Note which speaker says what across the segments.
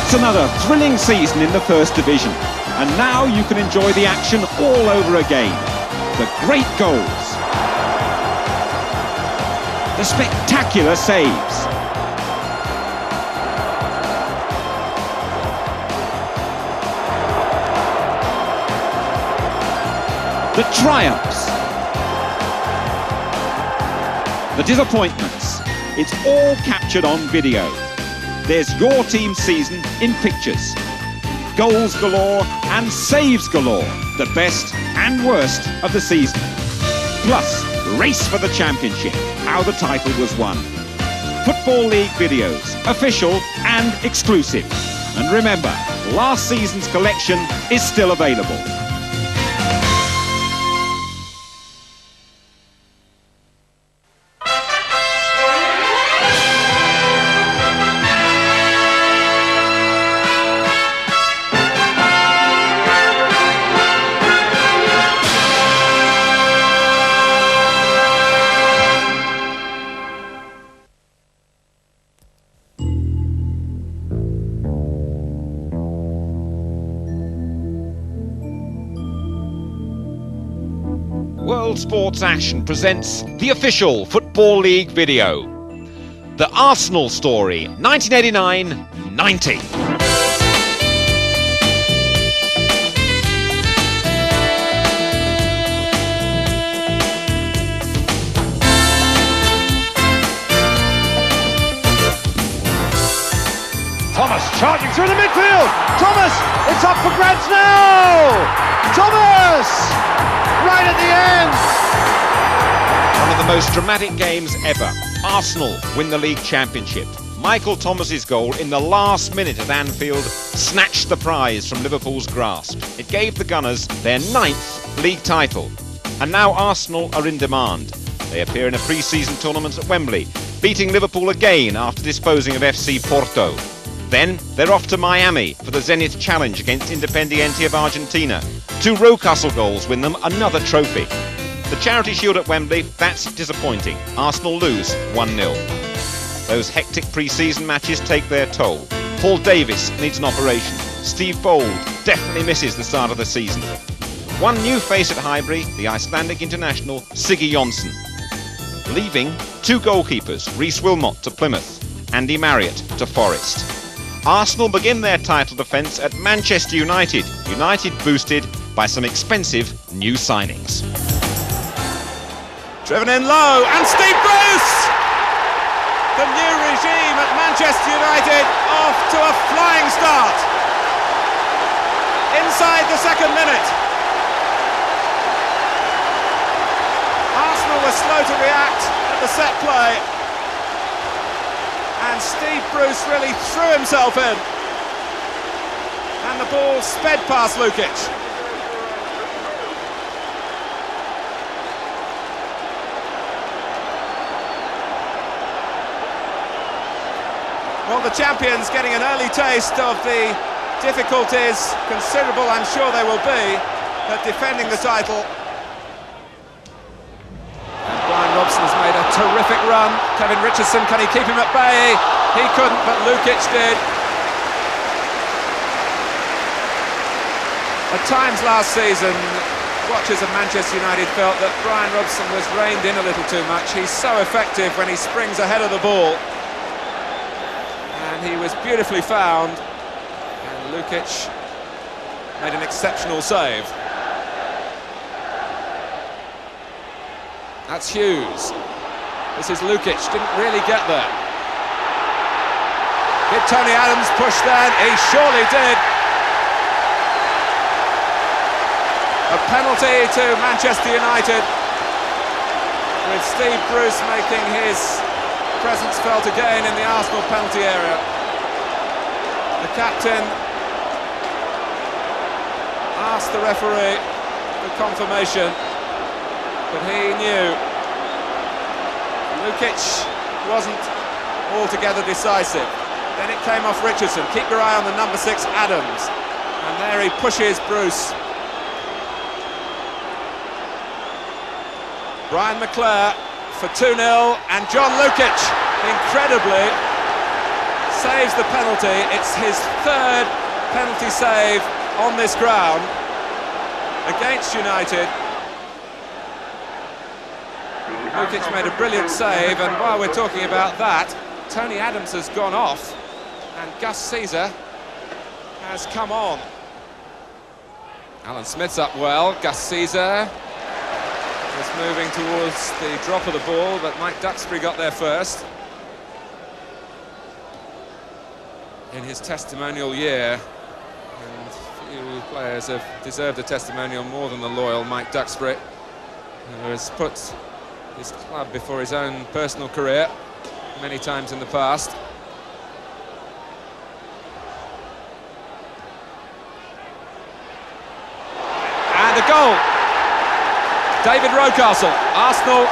Speaker 1: That's another thrilling season in the First Division. And now you can enjoy the action all over again. The great goals. The spectacular saves. The triumphs. The disappointments. It's all captured on video. There's your team's season in pictures. Goals galore and saves galore. The best and worst of the season. Plus, race for the championship. How the title was won. Football League videos, official and exclusive. And remember, last season's collection is still available. World Sports Action presents the official Football League video. The Arsenal story, 1989-90.
Speaker 2: Thomas charging through the midfield. Thomas, it's up for grabs now. Thomas! Right at the end!
Speaker 1: One of the most dramatic games ever. Arsenal win the league championship. Michael Thomas's goal in the last minute at Anfield snatched the prize from Liverpool's grasp. It gave the Gunners their 9th league title. And now Arsenal are in demand. They appear in a pre-season tournament at Wembley, beating Liverpool again after disposing of FC Porto. Then they're off to Miami for the Zenith Challenge against Independiente of Argentina. 2 Rocastle goals win them another trophy. The Charity Shield at Wembley, that's disappointing. Arsenal lose 1-0. Those hectic pre-season matches take their toll. Paul Davis needs an operation. Steve Bold definitely misses the start of the season. One new face at Highbury, the Icelandic international Siggy Jonsson. Leaving 2 goalkeepers, Rhys Wilmot to Plymouth, Andy Marriott to Forest. Arsenal begin their title defence at Manchester United. United boosted by some expensive new signings.
Speaker 3: Driven in low, and Steve Bruce! The new regime at Manchester United off to a flying start. Inside the second minute. Arsenal were slow to react at the set play. And Steve Bruce really threw himself in. And the ball sped past Lukic. Well, the champions getting an early taste of the difficulties, considerable I'm sure they will be, at defending the title. Brian Robson has made a terrific run. Kevin Richardson, can he keep him at bay? He couldn't, but Lukic did. At times last season, watchers of Manchester United felt that Brian Robson was reined in a little too much. He's so effective when he springs ahead of the ball. And he was beautifully found. And Lukic made an exceptional save. That's Hughes. This is Lukic, didn't really get there. Did Tony Adams push then? He surely did. A penalty to Manchester United, with Steve Bruce making his presence felt again in the Arsenal penalty area. The captain asked the referee for confirmation, but he knew Lukic wasn't altogether decisive. Then it came off Richardson. Keep your eye on the number 6, Adams. And there he pushes Bruce. Brian McClare for 2-0, and John Lukic, incredibly, saves the penalty. It's his third penalty save on this ground against United. Lukic made a brilliant save, and while we're talking about that, Tony Adams has gone off and Gus Caesar has come on. Alan Smith's up well. Gus Caesar is moving towards the drop of the ball, but Mike Duxbury got there first. In his testimonial year, and few players have deserved a testimonial more than the loyal Mike Duxbury, who has put his club before his own personal career many times in the past. And a goal! David Rocastle. Arsenal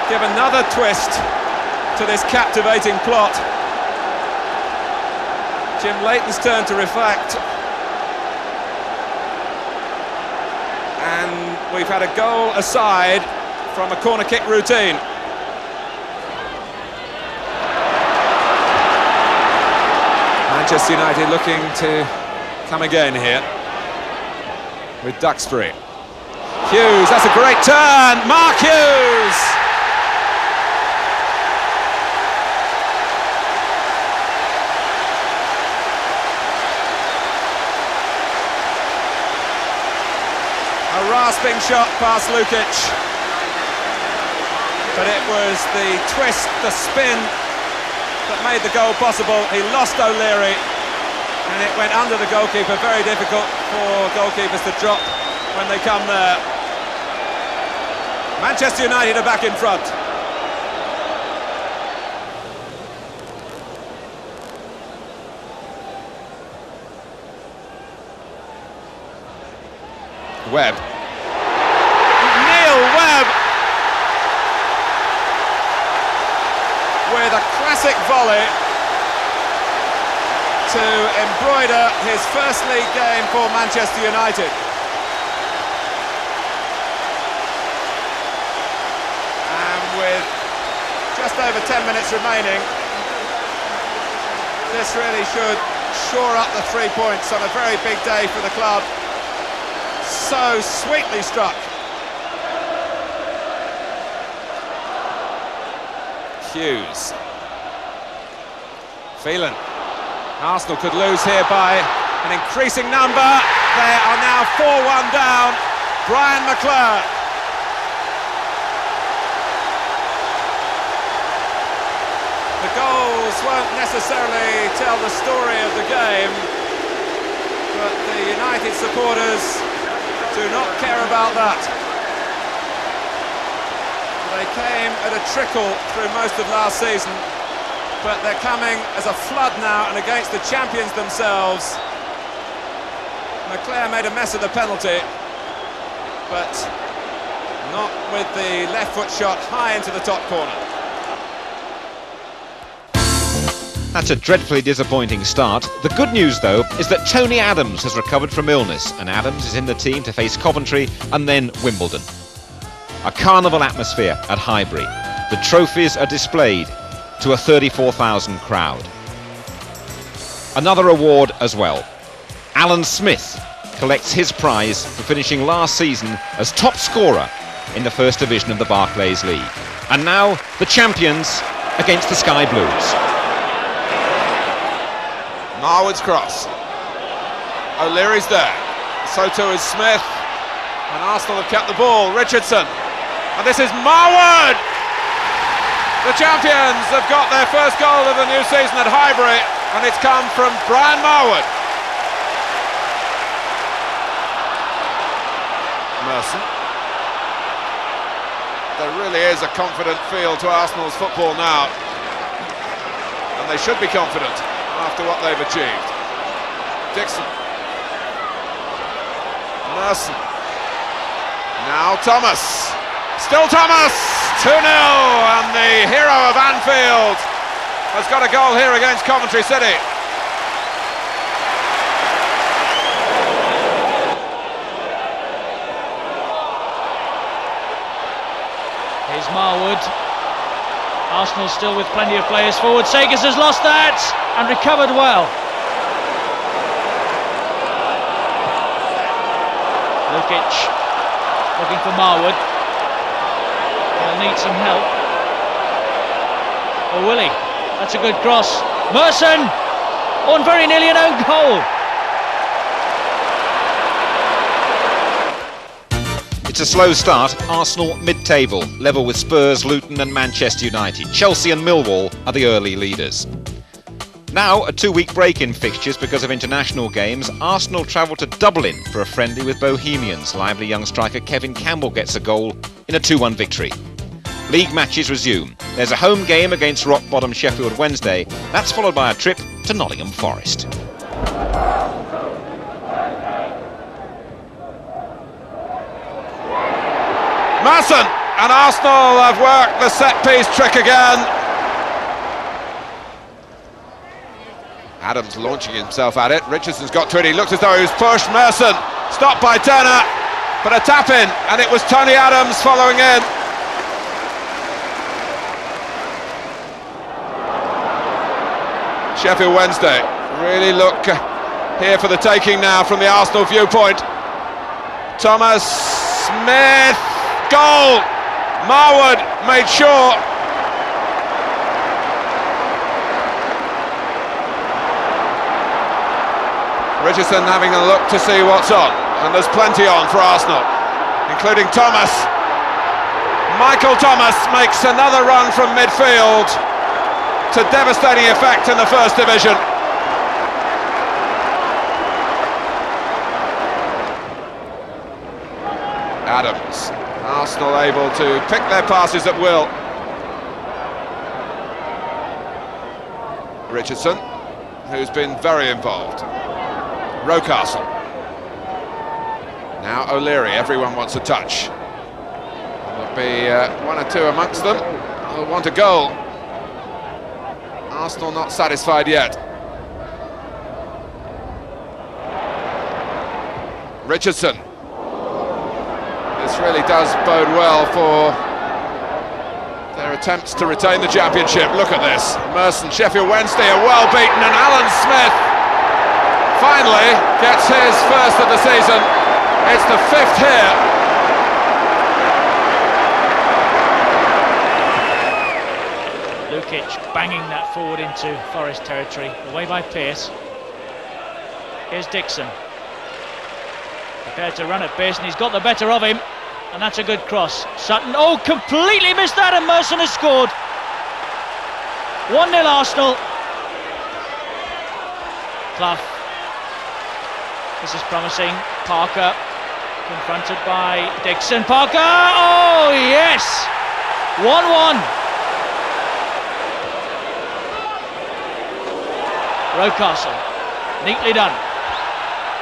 Speaker 3: give another twist to this captivating plot. Jim Leighton's turn to reflect. And we've had a goal aside from a corner kick routine. Manchester United looking to come again here with Duxbury. Hughes, that's a great turn! Mark Hughes! A rasping shot past Lukic, but it was the twist, the spin that made the goal possible. He lost O'Leary and it went under the goalkeeper. Very difficult for goalkeepers to drop when they come there. Manchester United are back in front. Webb. Neil Webb with a classic volley to embroider his first league game for Manchester United. And with just over 10 minutes remaining, this really should shore up the 3 points on a very big day for the club. So sweetly struck. Hughes. Phelan. Arsenal could lose here by an increasing number. They are now 4-1 down. Brian McClure. The goals won't necessarily tell the story of the game, but the United supporters do not care about that. They came at a trickle through most of last season, but they're coming as a flood now and against the champions themselves. McClare made a mess of the penalty, but not with the left foot shot high into the top corner.
Speaker 1: That's a dreadfully disappointing start. The good news, though, is that Tony Adams has recovered from illness, and Adams is in the team to face Coventry and then Wimbledon. A carnival atmosphere at Highbury. The trophies are displayed to a 34,000 crowd. Another award as well. Alan Smith collects his prize for finishing last season as top scorer in the First Division of the Barclays League. And now the champions against the Sky Blues.
Speaker 3: Marwood's cross. O'Leary's there. So too is Smith. And Arsenal have kept the ball. Richardson. And this is Marwood! The champions have got their first goal of the new season at Highbury, and it's come from Brian Marwood. Merson. There really is a confident feel to Arsenal's football now, and they should be confident after what they've achieved. Dixon. Merson. Now Thomas. Still Thomas. 2-0, and the hero of Anfield has got a goal here against Coventry City.
Speaker 4: Here's Marwood. Arsenal still with plenty of players forward. Segers has lost that and recovered well. Lukic looking for Marwood. He'll need some help. Or will he? That's a good cross. Merson! On very nearly an own goal.
Speaker 1: It's a slow start. Arsenal mid-table, level with Spurs, Luton and Manchester United. Chelsea and Millwall are the early leaders. Now, a 2-week break in fixtures because of international games. Arsenal travel to Dublin for a friendly with Bohemians. Lively young striker Kevin Campbell gets a goal in a 2-1 victory. League matches resume. There's a home game against rock-bottom Sheffield Wednesday. That's followed by a trip to Nottingham Forest.
Speaker 3: Merson, and Arsenal have worked the set-piece trick again. Adams launching himself at it. Richardson's got to it. He looked as though he was pushed. Merson stopped by Turner, but a tap in, and it was Tony Adams following in. Sheffield Wednesday really look here for the taking now from the Arsenal viewpoint. Thomas Smith. Goal! Marwood made sure. Richardson having a look to see what's on, and there's plenty on for Arsenal, including Thomas. Michael Thomas makes another run from midfield to devastating effect in the First Division. Adams. Arsenal able to pick their passes at will. Richardson, who's been very involved. Rocastle. Now O'Leary, everyone wants a touch. There'll be one or two amongst them who'll want a goal. Arsenal not satisfied yet. Richardson. This really does bode well for their attempts to retain the championship. Look at this. Merson, Sheffield Wednesday are well beaten, and Alan Smith finally gets his first of the season. It's the 5th here.
Speaker 4: Lukic banging that forward into Forest territory, away by Pearce. Here's Dixon. Prepared to run at Pearce, and he's got the better of him. And that's a good cross. Sutton, oh, completely missed that, and Merson has scored. 1-0 Arsenal. Clough. This is promising. Parker, confronted by Dixon. Parker, oh yes! 1-1. Rocastle, neatly done.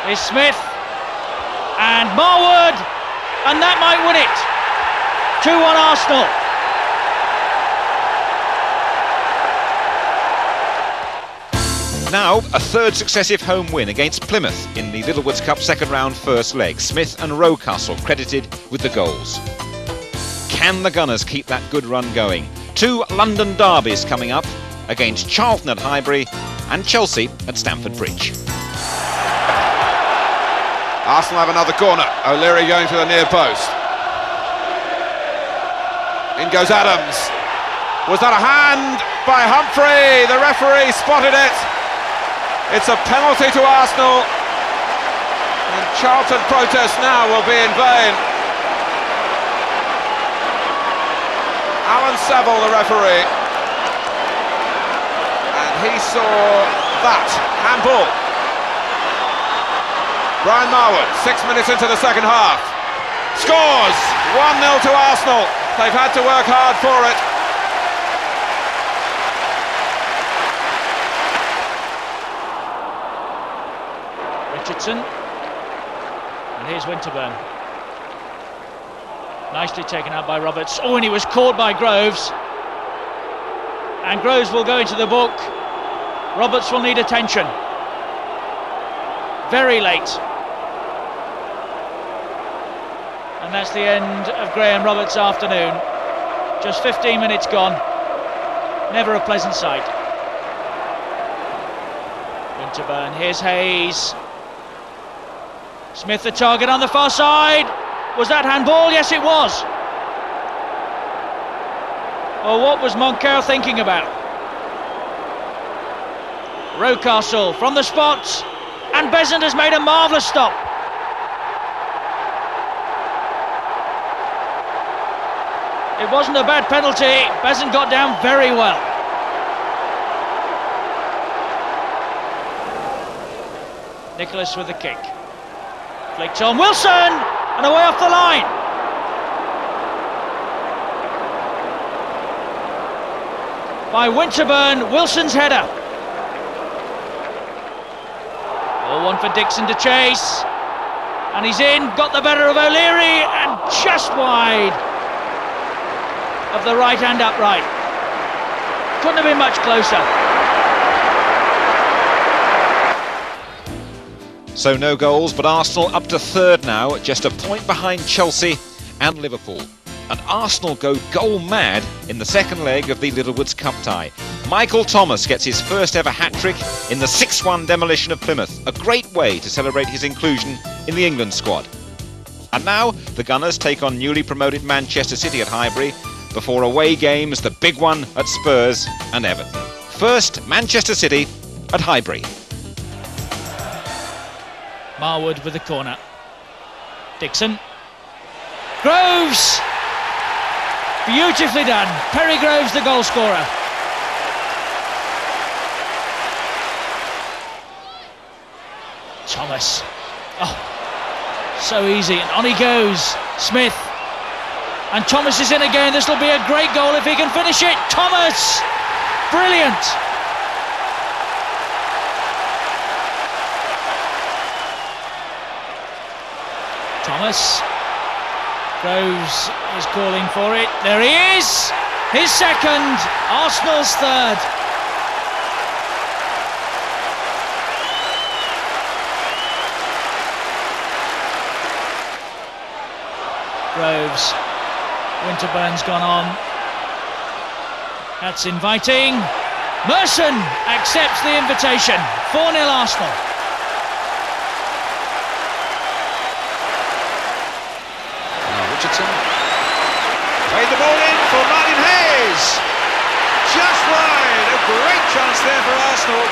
Speaker 4: Here's Smith. And Marwood, and that might win it. 2-1 Arsenal.
Speaker 1: Now, a third successive home win against Plymouth in the Littlewoods Cup second round first leg. Smith and Rocastle credited with the goals. Can the Gunners keep that good run going? 2 London derbies coming up against Charlton at Highbury and Chelsea at Stamford Bridge.
Speaker 3: Arsenal have another corner. O'Leary going to the near post. In goes Adams. Was that a hand by Humphrey? The referee spotted it. It's a penalty to Arsenal. And Charlton protest now will be in vain. Alan Saville, the referee. And he saw that handball. Brian Marwood, 6 minutes into the second half. Scores! 1-0 to Arsenal. They've had to work hard for it.
Speaker 4: Richardson. And here's Winterburn. Nicely taken out by Roberts. Oh, and he was caught by Groves. And Groves will go into the book. Roberts will need attention. Very late. And that's the end of Graham Roberts' afternoon. Just 15 minutes gone. Never a pleasant sight. Winterburn, here's Hayes. Smith the target on the far side. Was that handball? Yes, it was. Well, what was Moncur thinking about? Rocastle from the spot, and Besant has made a marvellous stop. It wasn't a bad penalty. Besant got down very well. Nicholas with the kick. Flicked on Wilson, and away off the line. By Winterburn, Wilson's header. 1 for Dixon to chase, and he's in, got the better of O'Leary, and just wide of the right hand upright. Couldn't have been much closer.
Speaker 1: So no goals, but Arsenal up to third now, just a point behind Chelsea and Liverpool. And Arsenal go goal mad in the second leg of the Littlewoods Cup tie. Michael Thomas gets his first ever hat-trick in the 6-1 demolition of Plymouth, a great way to celebrate his inclusion in the England squad. And now the Gunners take on newly promoted Manchester City at Highbury before away games, the big one at Spurs and Everton. First, Manchester City at Highbury.
Speaker 4: Marwood with the corner. Dixon. Groves! Beautifully done. Perry Groves, the goal scorer. Thomas. Oh, so easy. And on he goes. Smith. And Thomas is in again. This will be a great goal if he can finish it. Thomas! Brilliant. Thomas. Groves is calling for it. There he is! His second, Arsenal's third. Groves. Winterburn's gone on. That's inviting. Merson accepts the invitation. 4-0 Arsenal.
Speaker 2: Richardson played the ball in for Martin Hayes, just wide. A great chance there for Arsenal.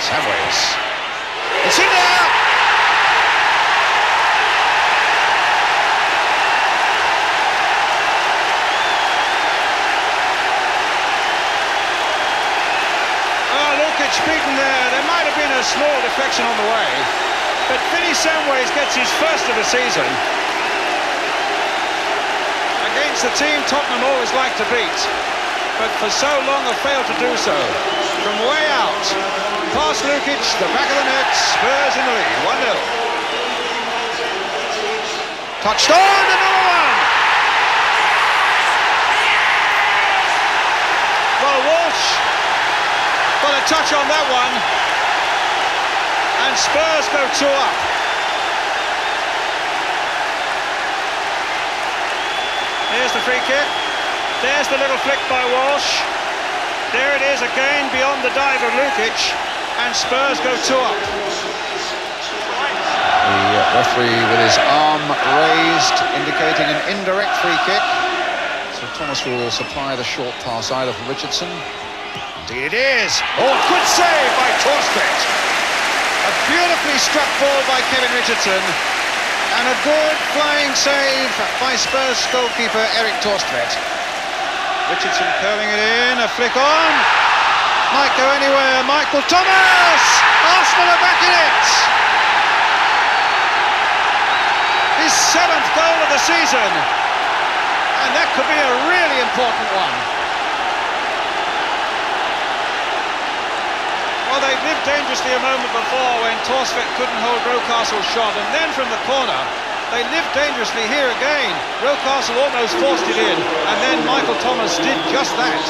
Speaker 2: Samways, it's in there. Beaten there. There might have been a small deflection on the way, but Vinnie Samways gets his first of the season against the team Tottenham always like to beat, but for so long have failed to do so. From way out, past Lukic, the back of the net, Spurs in the lead, 1-0. Touched on, another one! Well, Walsh got a touch on that one, and Spurs go 2 up. Here's the free kick. There's the little flick by Walsh. There it is again beyond the dive of Lukic, and Spurs go 2 up. The referee with his arm raised, indicating an indirect free kick. So Thomas will supply the short pass either for Richardson. Indeed it is. Oh, good save by Torstvedt. A beautifully struck ball by Kevin Richardson, and a good flying save by Spurs goalkeeper Erik Torstvedt. Richardson curling it in, a flick on. Might go anywhere. Michael Thomas! Arsenal are back in it. His 7th goal of the season, and that could be a really important one. Well, they lived dangerously a moment before when Torstvedt couldn't hold Rocastle's shot, and then from the corner they lived dangerously here again. Rocastle almost forced it in, and then Michael Thomas did just that.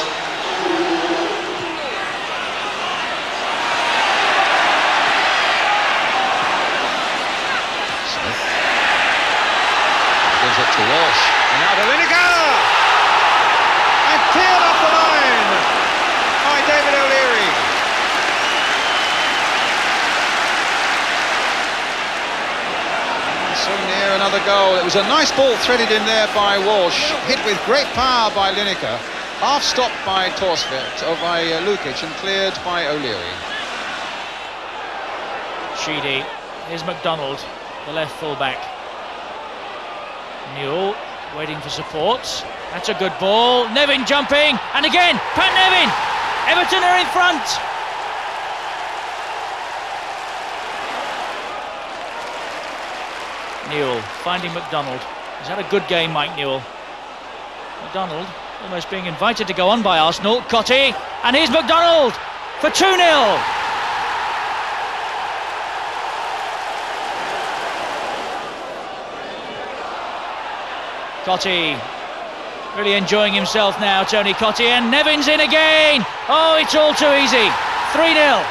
Speaker 2: another goal. It was a nice ball threaded in there by Walsh, hit with great power by Lineker, half stopped by by Lukic and cleared by O'Leary.
Speaker 4: Sheedy, here's McDonald, the left full-back. Newell waiting for support. That's a good ball. Nevin jumping, and again, Pat Nevin. Everton are in front. Newell finding McDonald. He's had a good game, Mike Newell. McDonald almost being invited to go on by Arsenal. Cottee, and here's McDonald for 2-0. Cottee really enjoying himself now, Tony Cottee, and Nevin's in again. Oh, it's all too easy. 3-0.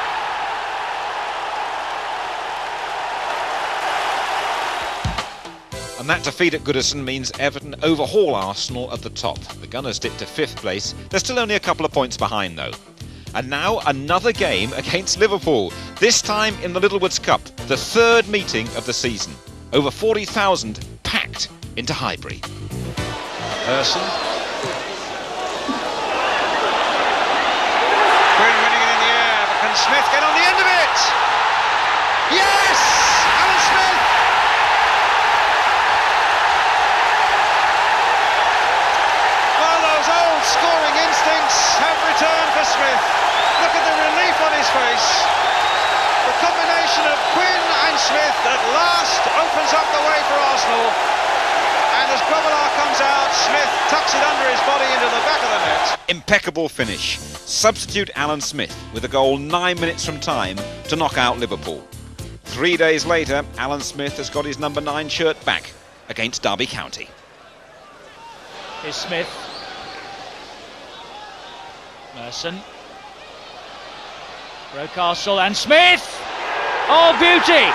Speaker 1: And that defeat at Goodison means Everton overhaul Arsenal at the top. The Gunners dip to 5th place. They're still only a couple of points behind though. And now another game against Liverpool, this time in the Littlewoods Cup, the 3rd meeting of the season. Over 40,000 packed into Highbury.
Speaker 2: Persson. Quinn winning it in the air, but can Smith get on the end of it? Yes! Alan Smith! Well, those old scoring instincts have returned for Smith. Look at the relief on his face. The combination of Quinn and Smith at last opens up the way for Arsenal. And as Grobbelaar comes out, Smith tucks it under his body into the back of the net.
Speaker 1: Impeccable finish. Substitute Alan Smith with a goal 9 minutes from time to knock out Liverpool. 3 days later, Alan Smith has got his number 9 shirt back against Derby County.
Speaker 4: Here's Smith. Merson. Rocastle and Smith! Oh, beauty!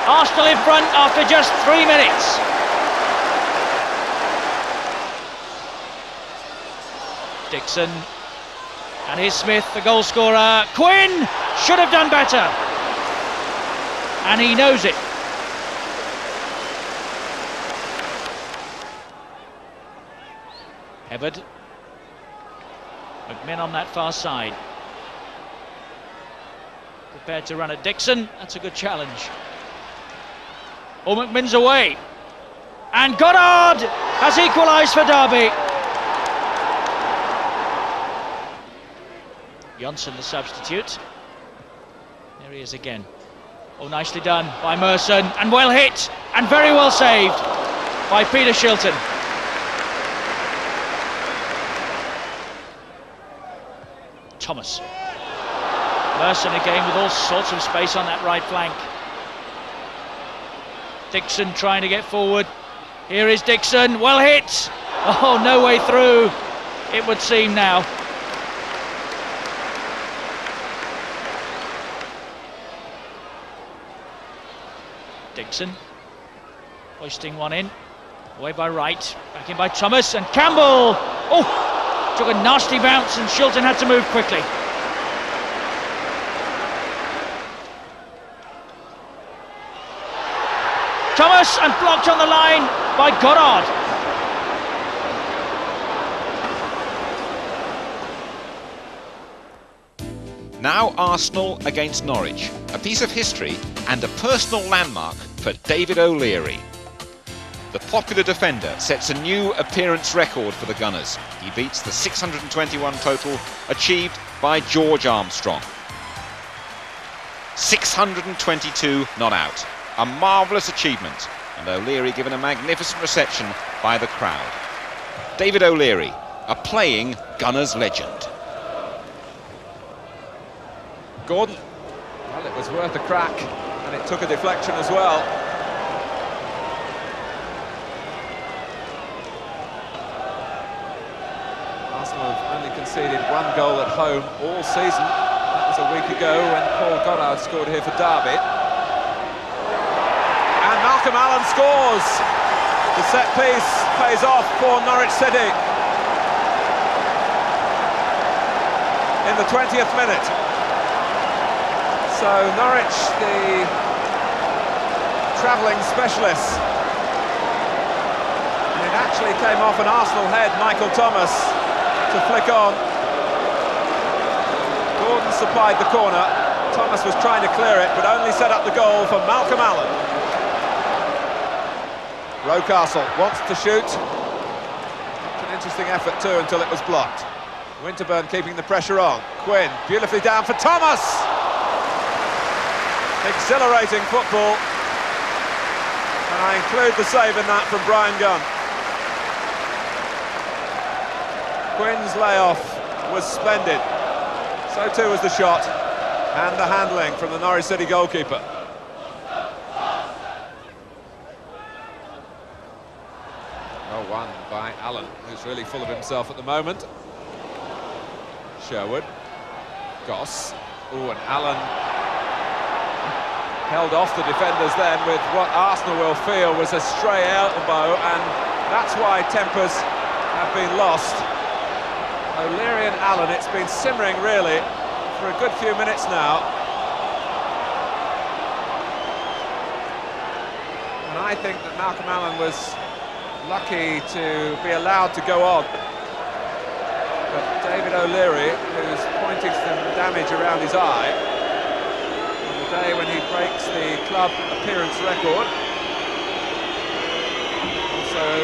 Speaker 4: Arsenal in front after just 3 minutes. Dixon, and here's Smith, the goal scorer. Quinn should have done better, and he knows it. Hebbard, McMinn on that far side, prepared to run at Dixon. That's a good challenge. Oh, McMinn's away, and Goddard has equalised for Derby. Johnson, the substitute. There he is again. Oh, nicely done by Merson, and well hit, and very well saved by Peter Shilton. Thomas. Merson again with all sorts of space on that right flank. Dixon trying to get forward. Here is Dixon, well hit. Oh, no way through, it would seem now. Dixon hoisting one in, away by Wright, back in by Thomas, and Campbell, oh, took a nasty bounce and Shilton had to move quickly. Thomas, and blocked on the line by Goddard.
Speaker 1: Now Arsenal against Norwich, a piece of history and a personal landmark for David O'Leary. The popular defender sets a new appearance record for the Gunners. He beats the 621 total achieved by George Armstrong. 622 not out. A marvellous achievement, and O'Leary given a magnificent reception by the crowd. David O'Leary, a playing Gunners legend.
Speaker 3: Gordon, well, it was worth a crack, and it took a deflection as well. Arsenal have only conceded 1 goal at home all season. That was a week ago when Paul Goddard scored here for Derby. And Malcolm Allen scores. The set piece pays off for Norwich City in the 20th minute. So Norwich, the travelling specialists. And it actually came off an Arsenal head, Michael Thomas, to flick on. Gordon supplied the corner. Thomas was trying to clear it, but only set up the goal for Malcolm Allen. Rocastle wants to shoot. It's an interesting effort too until it was blocked. Winterburn keeping the pressure on. Quinn beautifully down for Thomas. Exhilarating football. And I include the save in that from Brian Gunn. Quinn's layoff was splendid. So too was the shot and the handling from the Norwich City goalkeeper. Well won by Allen, who's really full of himself at the moment. Sherwood, Goss, and Allen held off the defenders then with what Arsenal will feel was a stray elbow, and that's why tempers have been lost. O'Leary and Allen, it's been simmering really for a good few minutes now. And I think that Malcolm Allen was lucky to be allowed to go on. But David O'Leary, who's pointing to some damage around his eye, on the day when he breaks the club appearance record, also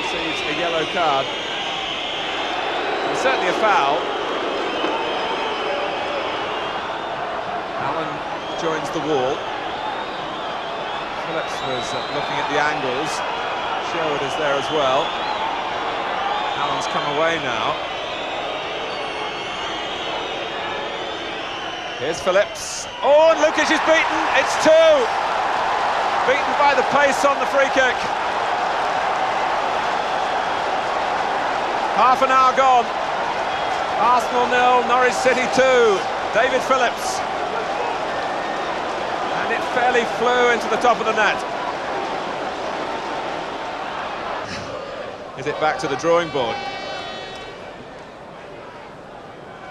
Speaker 3: receives a yellow card. It's certainly a foul. Allen joins the wall. Phillips was looking at the angles. Sherwood is there as well. Allen's come away now. Here's Phillips. Oh, and Lukic is beaten. It's 2. Beaten by the pace on the free kick. Half an hour gone. Arsenal 0, Norwich City 2. David Phillips. And it fairly flew into the top of the net. Is it back to the drawing board?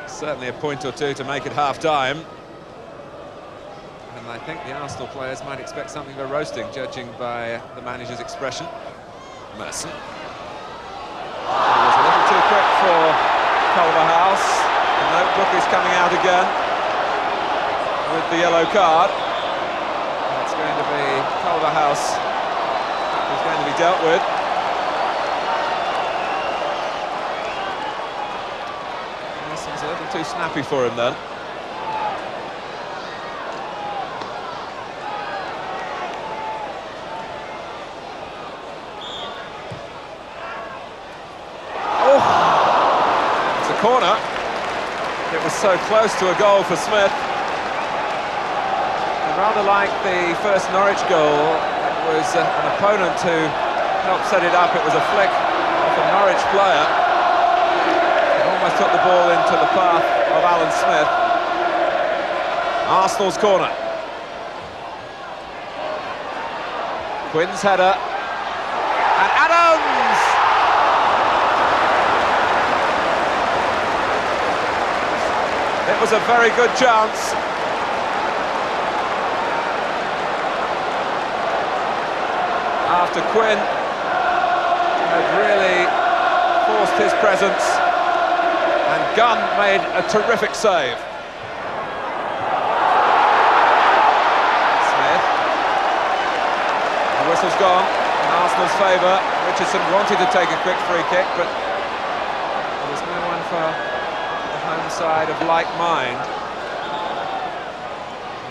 Speaker 3: Certainly a point or two to make it half-time. And I think the Arsenal players might expect something of a roasting, judging by the manager's expression. Merson. He was a little too quick for Culverhouse. The notebook is coming out again with the yellow card. It's going to be Culverhouse who's going to be dealt with. Merson's a little too snappy for him then. Corner. It was so close to a goal for Smith. And rather like the first Norwich goal, it was an opponent who helped set it up. It was a flick off a Norwich player. It almost took the ball into the path of Alan Smith. Arsenal's corner. Quinn's header. And Adams! It was a very good chance. After Quinn had really forced his presence, and Gunn made a terrific save. Smith. The whistle's gone in Arsenal's favour. Richardson wanted to take a quick free kick, but there was no one for home side of like mind.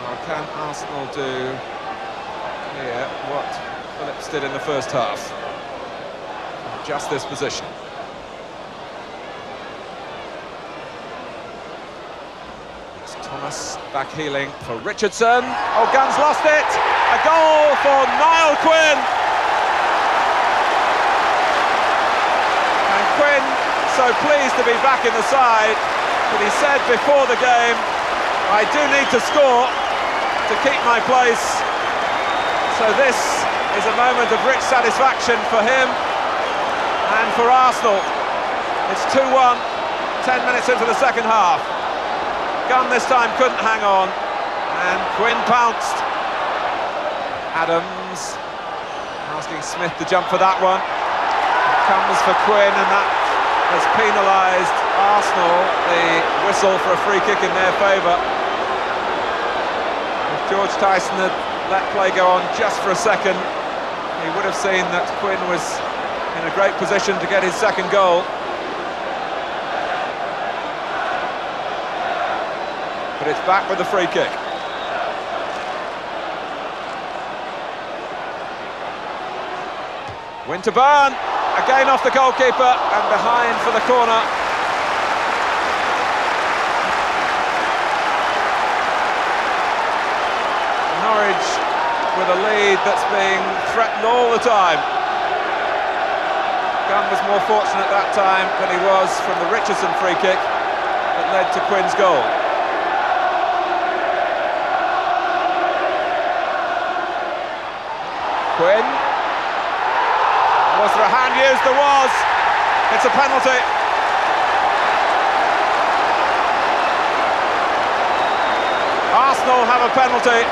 Speaker 3: Well, can Arsenal do here what Phillips did in the first half? Just this position. It's Thomas back heeling for Richardson. Oh, Gunn's lost it! A goal for Niall Quinn! And Quinn so pleased to be back in the side. But he said before the game, I do need to score to keep my place. So this is a moment of rich satisfaction for him and for Arsenal. It's 2-1, 10 minutes into the second half. Gunn this time couldn't hang on, and Quinn pounced. Adams asking Smith to jump for that one. Comes for Quinn, and that has penalised Arsenal. The whistle for a free kick in their favour. If George Tyson had let play go on just for a second, he would have seen that Quinn was in a great position to get his second goal. But it's back with the free kick. Winterburn, again off the goalkeeper and behind for the corner. Norwich with a lead that's being threatened all the time. Gunn was more fortunate that time than he was from the Richardson free kick that led to Quinn's goal. Quinn. Was there a hand used? There was. It's a penalty. Arsenal have a penalty.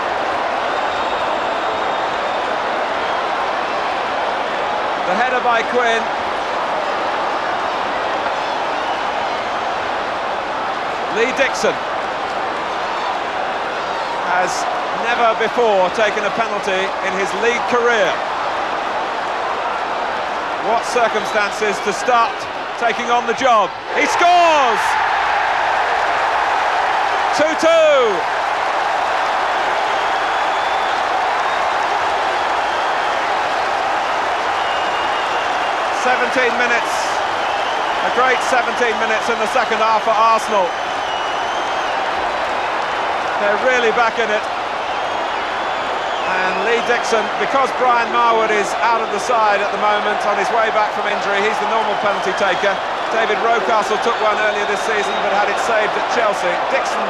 Speaker 3: The header by Quinn. Lee Dixon has never before taken a penalty in his league career. What circumstances to start taking on the job. He scores! 2-2. 17 minutes, a great 17 minutes in the second half for Arsenal. They're really back in it. And Lee Dixon, because Brian Marwood is out of the side at the moment on his way back from injury, he's the normal penalty taker. David Rocastle took one earlier this season but had it saved at Chelsea. Dixon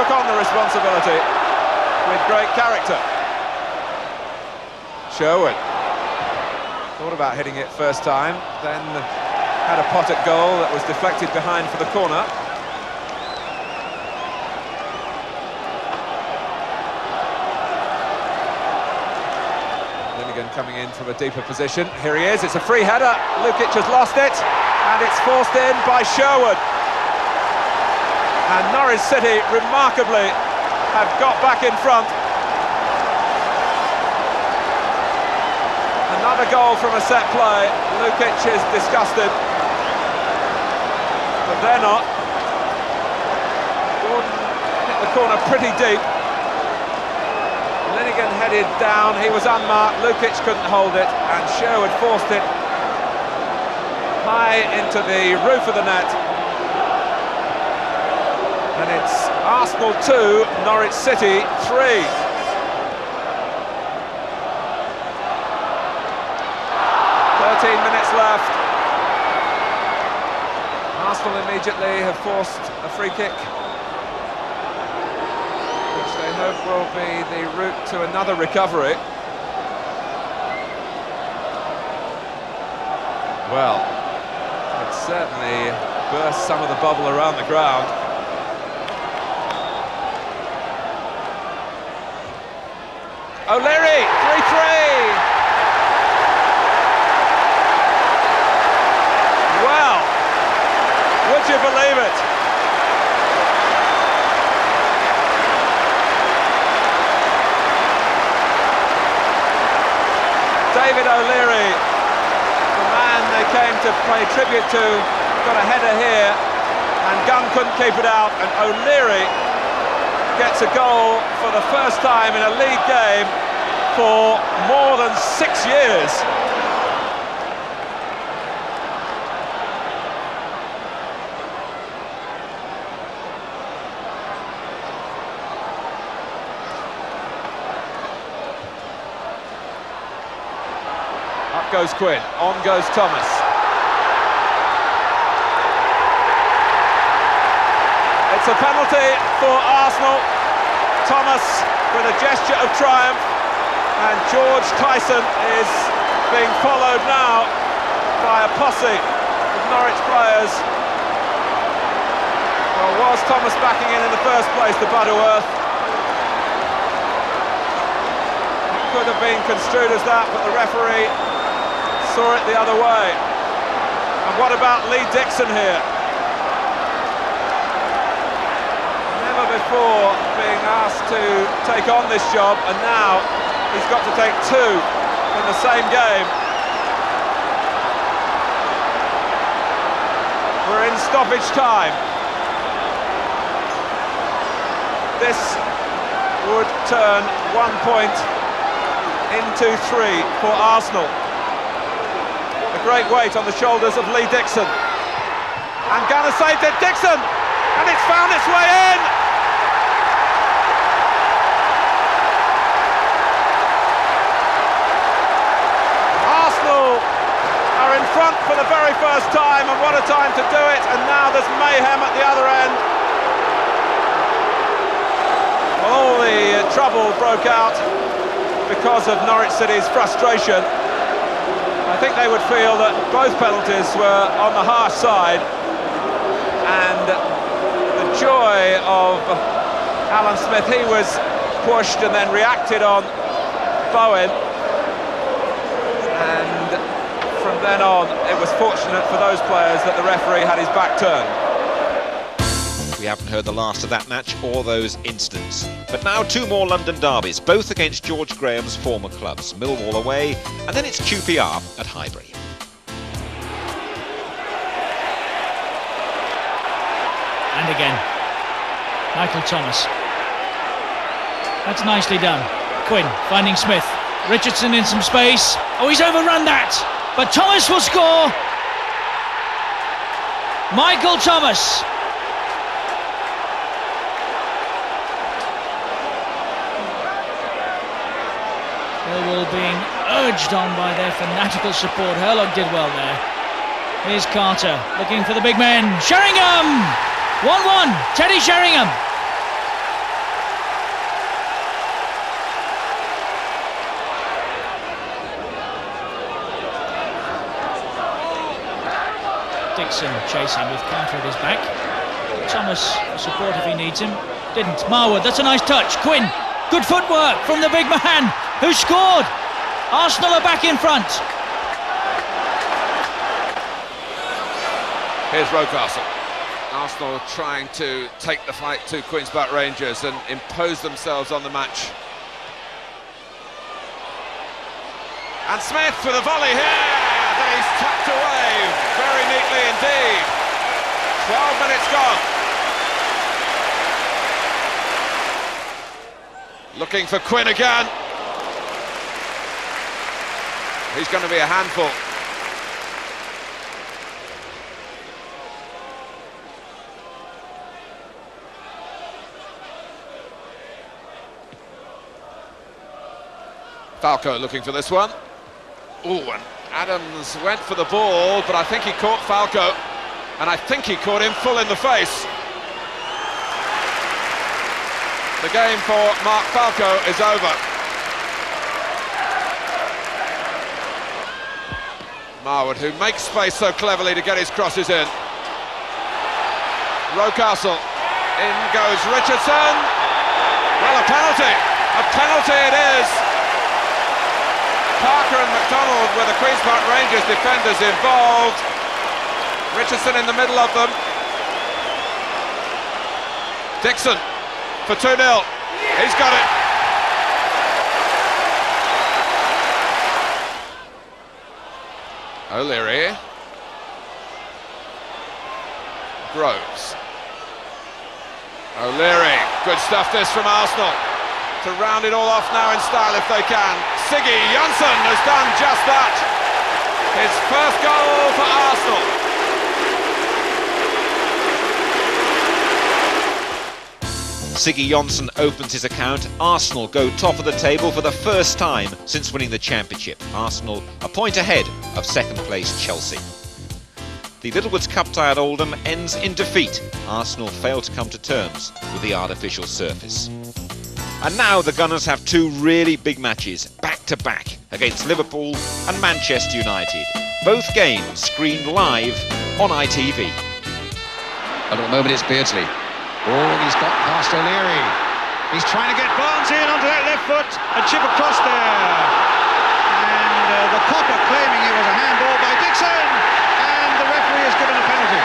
Speaker 3: took on the responsibility with great character. Sherwood thought about hitting it first time, then had a pot at goal that was deflected behind for the corner. Linnigan coming in from a deeper position. Here he is, it's a free header. Lukic has lost it, and it's forced in by Sherwood. And Norwich City, remarkably, have got back in front. Another goal from a set play. Lukic is disgusted, but they're not. Gordon hit the corner pretty deep. Linnigan headed down, he was unmarked, Lukic couldn't hold it, and Sherwood forced it high into the roof of the net. And it's Arsenal 2, Norwich City 3. 13 minutes left. Arsenal immediately have forced a free kick, which they hope will be the route to another recovery. Well, it certainly burst some of the bubble around the ground. O'Leary, 3-3! Would you believe it? David O'Leary, the man they came to pay tribute to, got a header here, and Gunn couldn't keep it out, and O'Leary gets a goal for the first time in a league game for more than 6 years. Up goes Quinn, on goes Thomas. It's a penalty for Arsenal. Thomas with a gesture of triumph, and George Tyson is being followed now by a posse of Norwich players. Well, was Thomas backing in the first place to Butterworth? could have been construed as that, but the referee saw it the other way. And what about Lee Dixon here? Never before being asked to take on this job, and now he's got to take two in the same game. We're in stoppage time. This would turn 1 point into 3 for Arsenal. A great weight on the shoulders of Lee Dixon. And Gunner saved it, Dixon! And it's found its way in! Arsenal are in front for the very first time, and what a time to do it, and now there's mayhem at the other end. Well, all the trouble broke out because of Norwich City's frustration. I think they would feel that both penalties were on the harsh side, and the joy of Alan Smith, he was pushed and then reacted on Bowen, and from then on it was fortunate for those players that the referee had his back turned.
Speaker 1: We haven't heard the last of that match or those incidents. But now two more London derbies, both against George Graham's former clubs. Millwall away, and then it's QPR at Highbury.
Speaker 4: And again, Michael Thomas. That's nicely done. Quinn finding Smith. Richardson in some space. Oh, he's overrun that! But Thomas will score! Michael Thomas! Millwall being urged on by their fanatical support. Herlock did well there. Here's Carter looking for the big men. Sheringham! 1-1, Teddy Sheringham. Dixon chasing with Carter at his back. Thomas support if he needs him. Didn't. Marwood, that's a nice touch. Quinn, good footwork from the big man who scored. Arsenal are back in front.
Speaker 3: Here's Rocastle. Arsenal trying to take the fight to Queen's Park Rangers and impose themselves on the match. And Smith for the volley here, that he's tucked away very neatly indeed. 12 minutes gone. Looking for Quinn again. He's going to be a handful. Falco looking for this one. Ooh, and Adams went for the ball, but I think he caught Falco, and I think he caught him full in the face. The game for Mark Falco is over. Marwood, who makes space so cleverly to get his crosses in. Rocastle, in goes Richardson. Well, a penalty. A penalty it is. Parker and McDonald were the Queen's Park Rangers defenders involved. Richardson in the middle of them. Dixon for 2-0. He's got it. O'Leary. Groves. O'Leary. Good stuff this from Arsenal. To round it all off now in style if they can. Siggy Jonsson has done just that. His first goal for Arsenal.
Speaker 1: Siggy Jonsson opens his account. Arsenal go top of the table for the first time since winning the championship. Arsenal a point ahead of second place Chelsea. The Littlewoods Cup tie at Oldham ends in defeat. Arsenal fail to come to terms with the artificial surface. And now the Gunners have two really big matches back-to-back against Liverpool and Manchester United. Both games screened live on ITV.
Speaker 2: At the moment it's Beardsley. Oh, he's got past O'Leary. He's trying to get Barnes in onto that left foot, a chip across there. And the copper claiming it was a handball by Dixon, and the referee has given a penalty.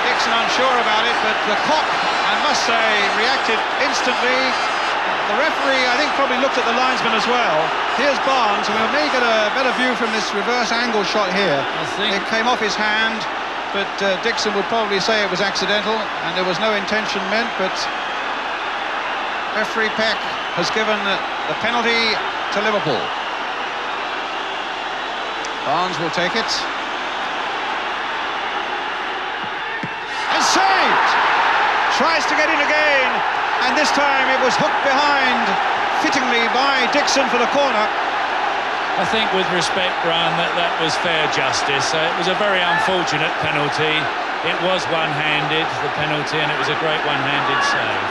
Speaker 2: Dixon unsure about it, but the cop, I must say, reacted instantly. The referee, I think, probably looked at the linesman as well. Here's Barnes, and we may get a better view from this reverse angle shot here. It came off his hand, but Dixon would probably say it was accidental, and there was no intention meant, but referee Peck has given the penalty to Liverpool. Barnes will take it. And saved! Tries to get in again, and this time it was hooked behind, fittingly by Dixon for the corner.
Speaker 4: I think with respect, Brian, that was fair justice. It was a very unfortunate penalty. It was one-handed, the penalty, and it was a great one-handed save.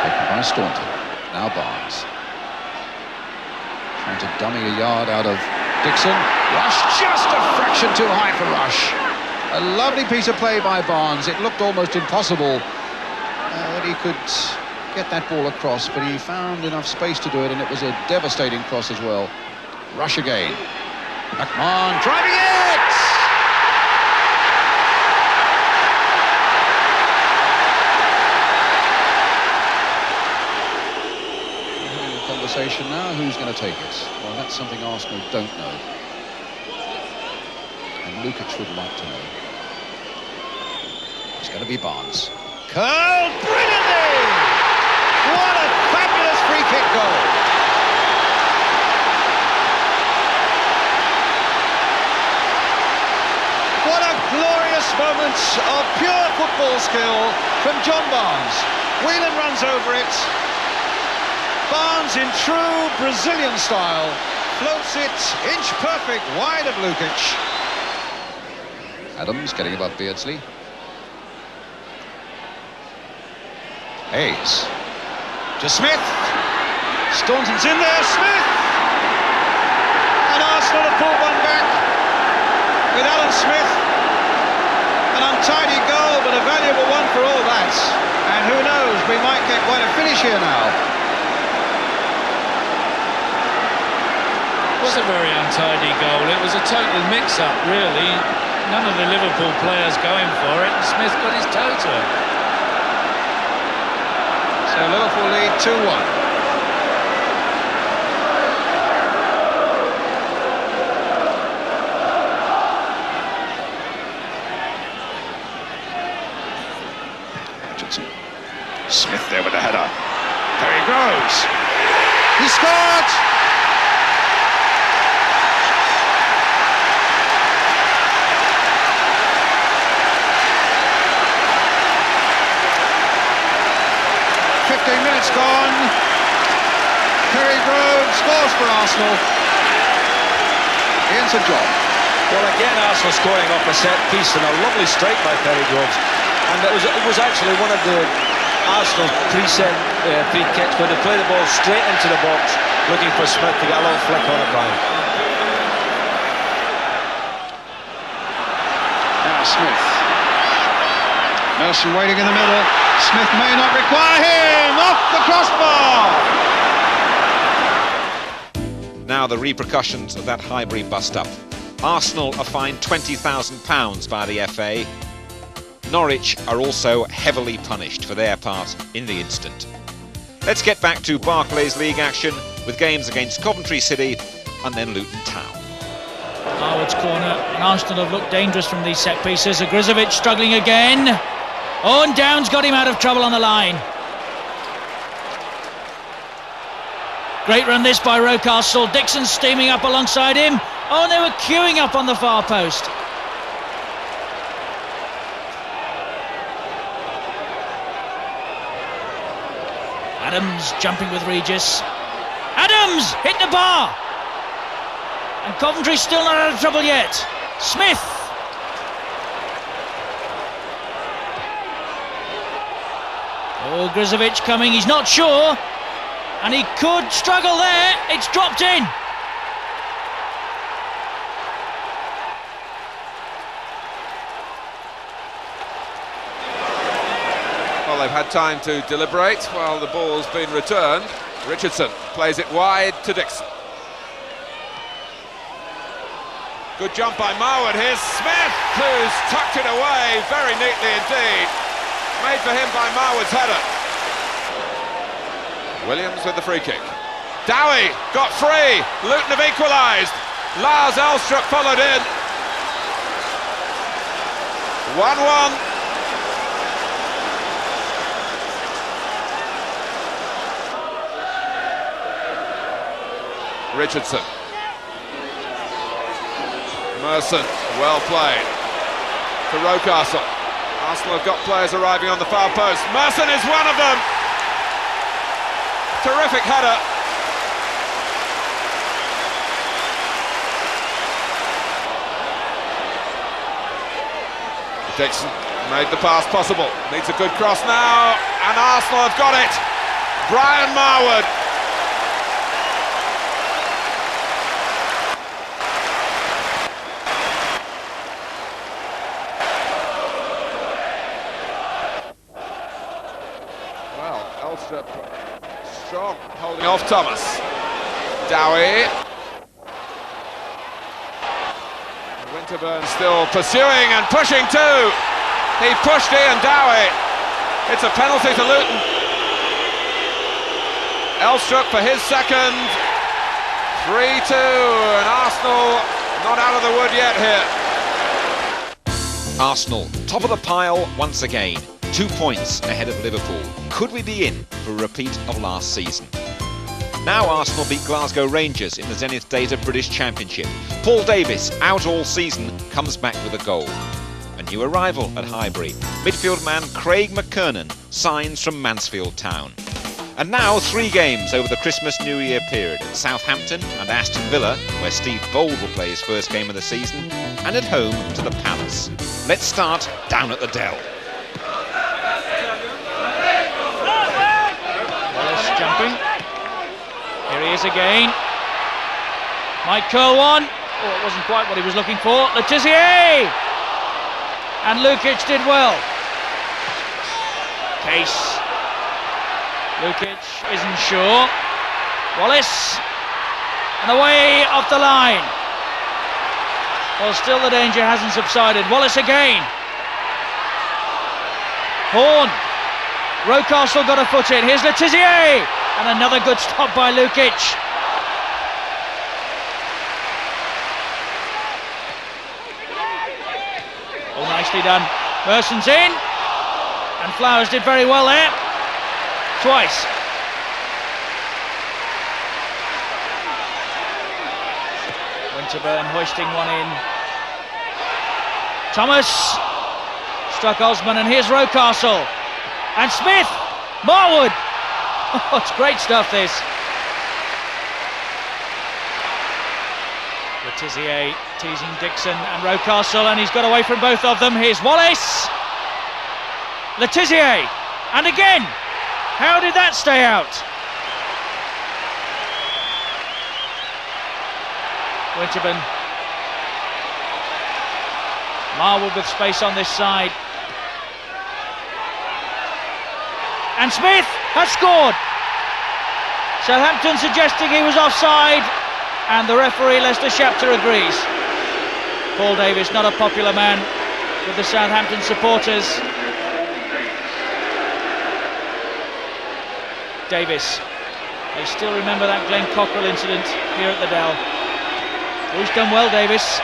Speaker 2: Taken by Staunton. Now Barnes. Trying to dummy a yard out of Dixon. Rush just a fraction too high for Rush. A lovely piece of play by Barnes. It looked almost impossible that he could get that ball across, but he found enough space to do it, and it was a devastating cross as well. Rush again. McMahon driving it! Having a conversation now, who's going to take it? Well, that's something Arsenal don't know. And Lukic would like to know. It's going to be Barnes. Curled brilliantly! What a fabulous free kick goal! What a glorious moment of pure football skill from John Barnes. Whelan runs over it. Barnes in true Brazilian style floats it inch perfect wide of Lukic. Adams getting above Beardsley. Hayes to Smith. Staunton's in there. Smith! And Arsenal have pulled one back with Alan Smith. An untidy goal, but a valuable one for all that. And who knows, we might get quite a finish here now.
Speaker 4: It was a very untidy goal. It was a total mix-up, really. None of the Liverpool players going for it, and Smith got his toe to it.
Speaker 2: So Liverpool lead 2-1. Richardson. Smith there with the header. There he goes. He scored! Minutes gone. Perry Groves scores for Arsenal. Ian St John.
Speaker 5: Well, again, Arsenal scoring off a set piece and a lovely strike by Perry Groves. And it was actually one of the Arsenal pre-set free kicks when they play the ball straight into the box, looking for Smith to get a little flick on it, Brian.
Speaker 2: Now Smith. Nelson waiting in the middle. Smith may not require him. Off the crossbar.
Speaker 1: Now the repercussions of that Highbury bust-up. Arsenal are fined £20,000 by the FA. Norwich are also heavily punished for their part in the incident. Let's get back to Barclays League action with games against Coventry City and then Luton Town.
Speaker 4: Harwood's corner, and Arsenal have looked dangerous from these set pieces. Grizovic struggling again. Oh, and Downs got him out of trouble on the line. Great run this by Rocastle. Dixon steaming up alongside him. Oh, and they were queuing up on the far post. Adams jumping with Regis. Adams hit the bar. And Coventry still not out of trouble yet. Smith. Oh, Grizovic coming, he's not sure. And he could struggle there. It's dropped in.
Speaker 3: Well, they've had time to deliberate while the ball's been returned. Richardson plays it wide to Dixon. Good jump by Marwood. Here's Smith, who's tucked it away very neatly indeed. Made for him by Marwood's header. Williams with the free kick. Dowie got free. Luton have equalised. Lars Elstrup followed in. 1-1. Richardson. Merson, well played. To Rocastle. Arsenal have got players arriving on the far post. Merson is one of them. Terrific header. Dixon made the pass possible. Needs a good cross now, and Arsenal have got it. Brian Marwood. Well, Elstrup strong, holding off Thomas. Dowie. Winterburn still pursuing and pushing too. He pushed Ian Dowie. It's a penalty to Luton. Elstrup for his second. 3-2, and Arsenal not out of the wood yet here.
Speaker 1: Arsenal, top of the pile once again. 2 points ahead of Liverpool. Could we be in for a repeat of last season? Now Arsenal beat Glasgow Rangers in the Zenith Days of British Championship. Paul Davis, out all season, comes back with a goal. A new arrival at Highbury. Midfield man Craig McKernan signs from Mansfield Town. And now 3 games over the Christmas-New Year period at Southampton and Aston Villa, where Steve Bold will play his first game of the season, and at home to the Palace. Let's start down at the Dell.
Speaker 4: Wallace jumping. Here he is again. Might curl one. Oh, it wasn't quite what he was looking for. Le Tissier! And Lukic did well. Case. Lukic isn't sure. Wallace. And away off the line. Well, still the danger hasn't subsided. Wallace again. Horn. Rocastle got a foot in. Here's Le Tissier! And another good stop by Lukic. Oh, nicely done. Merson's in. And Flowers did very well there. Twice. Winterburn hoisting one in. Thomas. Struck Osman, and here's Rocastle. And Smith. Marwood. Oh, it's great stuff, this. Le Tissier teasing Dixon and Rocastle, and he's got away from both of them. Here's Wallace. Le Tissier. And again. How did that stay out? Winterburn. Marwood with space on this side. And Smith has scored. Southampton suggesting he was offside, and the referee Lester Shapter agrees. Paul Davis, not a popular man with the Southampton supporters. Davis, they still remember that Glenn Cockrell incident here at the Dell. Oh, he's done well, Davis.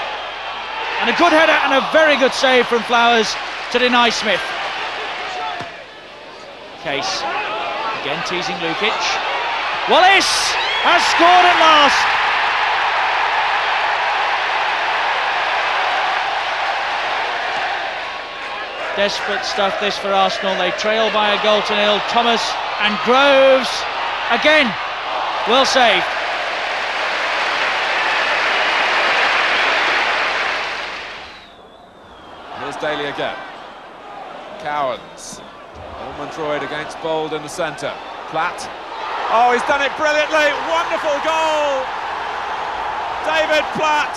Speaker 4: And a good header and a very good save from Flowers to deny Smith. Case, again teasing Lukic. Wallace has scored at last. Desperate stuff this for Arsenal. They trail by a goal to nil. Thomas and Groves again. Well saved.
Speaker 3: Here's Daly again. Cowans. Ormond against Bold in the centre. Platt. Oh, he's done it brilliantly. Wonderful goal. David Platt.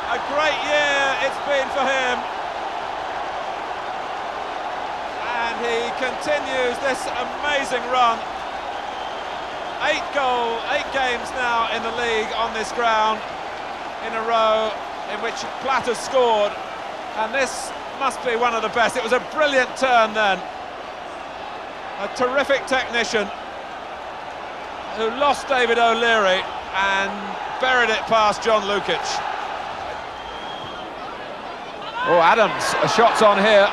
Speaker 3: A great year it's been for him. continues this amazing run. 8 games now in the league on this ground in a row in which Platt has scored, and this must be one of the best. It was a brilliant turn then. A terrific technician who lost David O'Leary and buried it past John Lukic. Oh, Adams, a shot's on here.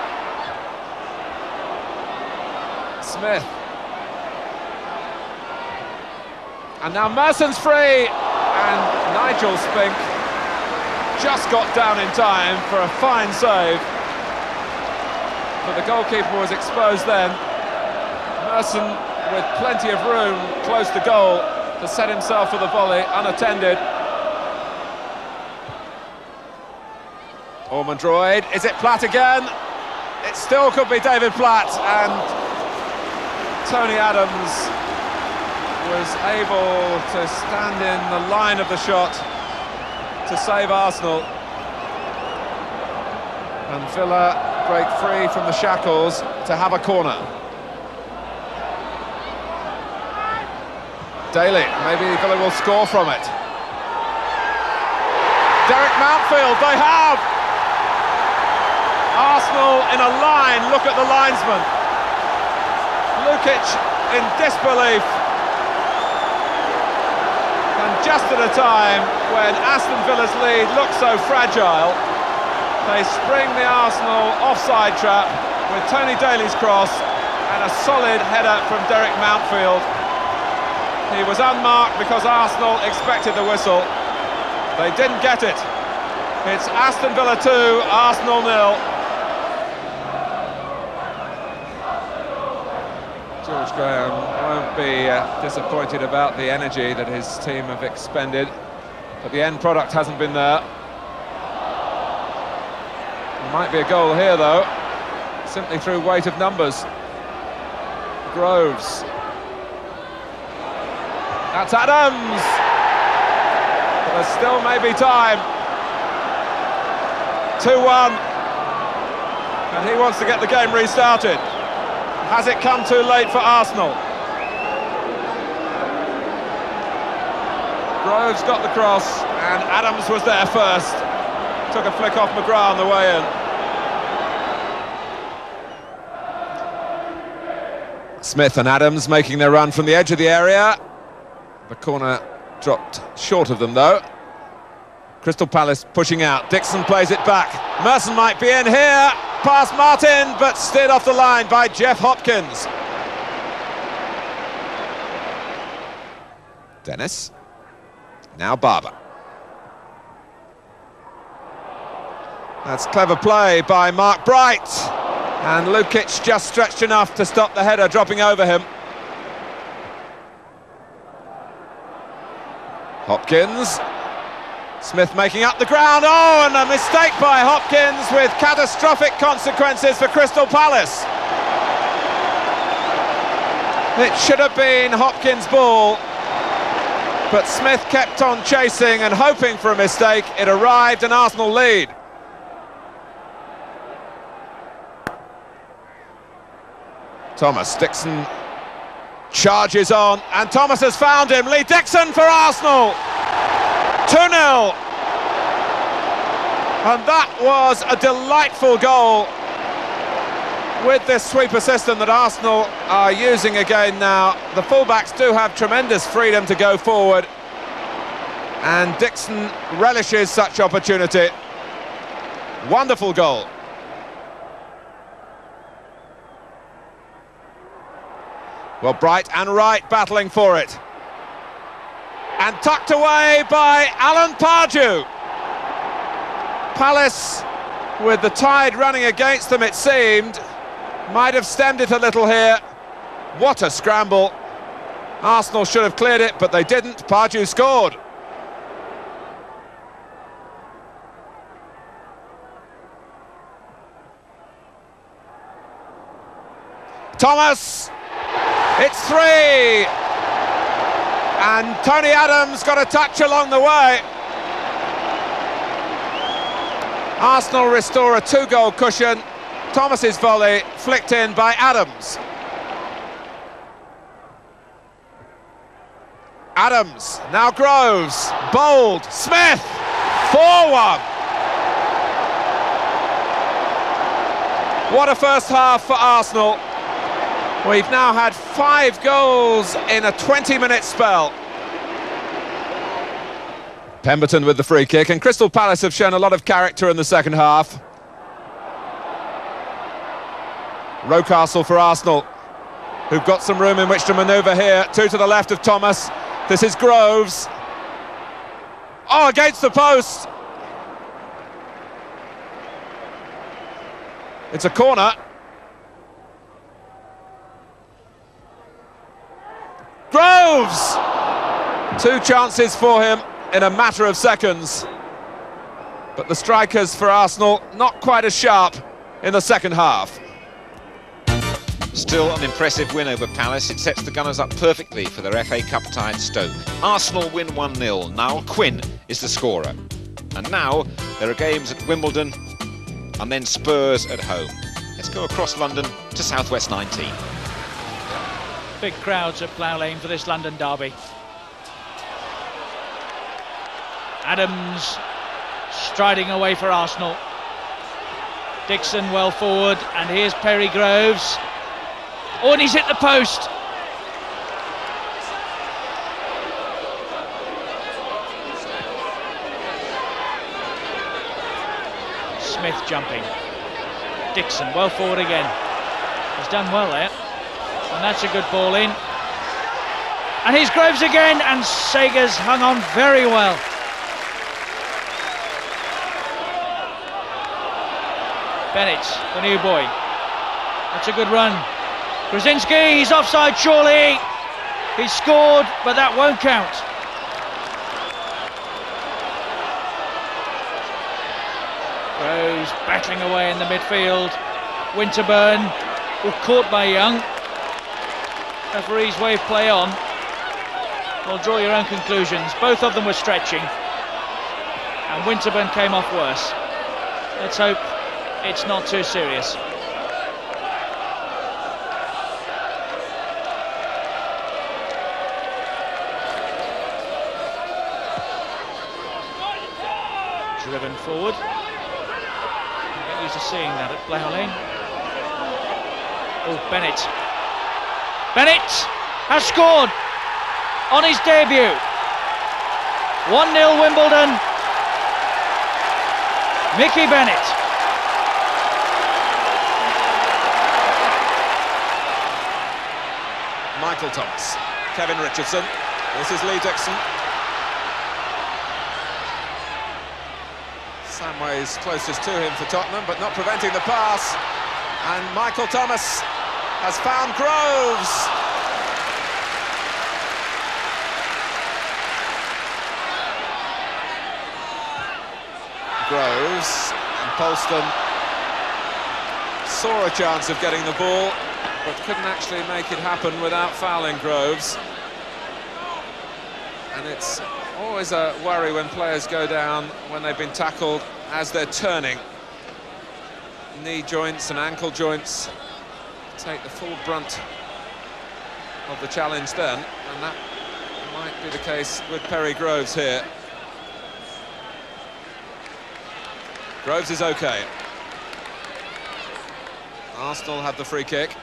Speaker 3: Smith. And now Merson's free, and Nigel Spink just got down in time for a fine save. But the goalkeeper was exposed then. Merson with plenty of room close to goal to set himself for the volley, unattended. Ormondroyd, is it Platt again? It still could be David Platt, and Tony Adams was able to stand in the line of the shot to save Arsenal. And Villa break free from the shackles to have a corner. Daly, maybe Villa will score from it. Derek Mountfield, they have! Arsenal in a line, look at the linesman. Lukic in disbelief. And just at a time when Aston Villa's lead looks so fragile, they spring the Arsenal offside trap with Tony Daly's cross and a solid header from Derek Mountfield. He was unmarked because Arsenal expected the whistle. They didn't get it. It's Aston Villa 2, Arsenal 0. George Graham won't be disappointed about the energy that his team have expended, but the end product hasn't been there. There might be a goal here though, simply through weight of numbers. Groves. That's Adams! But there still may be time. 2-1. And he wants to get the game restarted. Has it come too late for Arsenal? Groves got the cross, and Adams was there first. Took a flick off McGrath on the way in. Smith and Adams making their run from the edge of the area. The corner dropped short of them though. Crystal Palace pushing out. Dixon plays it back. Merson might be in here. Past Martin, but steered off the line by Jeff Hopkins. Dennis. Now Barber. That's clever play by Mark Bright. And Lukic just stretched enough to stop the header dropping over him. Hopkins. Smith making up the ground. Oh, and a mistake by Hopkins with catastrophic consequences for Crystal Palace. It should have been Hopkins' ball, but Smith kept on chasing and hoping for a mistake. It arrived, an Arsenal lead. Thomas, Dixon charges on, and Thomas has found him. Lee Dixon for Arsenal. 2-0. And that was a delightful goal with this sweeper system that Arsenal are using again now. The fullbacks do have tremendous freedom to go forward, and Dixon relishes such opportunity. Wonderful goal. Well, Bright and Wright battling for it. And tucked away by Alan Pardew. Palace, with the tide running against them, it seemed, might have stemmed it a little here. What a scramble. Arsenal should have cleared it, but they didn't. Pardew scored. Thomas, it's 3. And Tony Adams got a touch along the way. Arsenal restore a 2-goal cushion Thomas's volley flicked in by Adams. Adams, now Groves, Bold, Smith, 4-1. What a first half for Arsenal. We've now had 5 goals in a 20-minute spell. Pemberton with the free kick, and Crystal Palace have shown a lot of character in the second half. Rocastle for Arsenal, who've got some room in which to manoeuvre here. 2 to the left of Thomas. This is Groves. Oh, against the post. It's a corner. Groves! 2 chances for him in a matter of seconds. But the strikers for Arsenal not quite as sharp in the second half.
Speaker 1: Still an impressive win over Palace. It sets the Gunners up perfectly for their FA Cup tie at Stoke. Arsenal win 1-0. Niall Quinn is the scorer. And now there are games at Wimbledon and then Spurs at home. Let's go across London to South West 19.
Speaker 4: Big crowds at Plough Lane for this London derby. Adams striding away for Arsenal. Dixon well forward, and here's Perry Groves. Oh, and he's hit the post. Smith jumping. Dixon well forward again. He's done well there. And that's a good ball in. And here's Groves again, and Sager's hung on very well. Bennett, the new boy. That's a good run. Krasinski, he's offside surely. He scored, but that won't count. Groves battling away in the midfield. Winterburn, caught by Young. Referee's wave play on. Well, draw your own conclusions. Both of them were stretching, and Winterburn came off worse. Let's hope it's not too serious. Driven forward. I get used to seeing that at Plough Lane. Oh, Bennett. Bennett has scored on his debut. 1-0 Wimbledon. Mickey Bennett.
Speaker 3: Michael Thomas, Kevin Richardson. This is Lee Dixon. Samway's closest to him for Tottenham, but not preventing the pass. And Michael Thomas has found Groves. Groves and Polston saw a chance of getting the ball, but couldn't actually make it happen without fouling Groves. And it's always a worry when players go down when they've been tackled as they're turning. Knee joints and ankle joints take the full brunt of the challenge then, and that might be the case with Perry Groves here. Groves is okay. Arsenal have the free kick.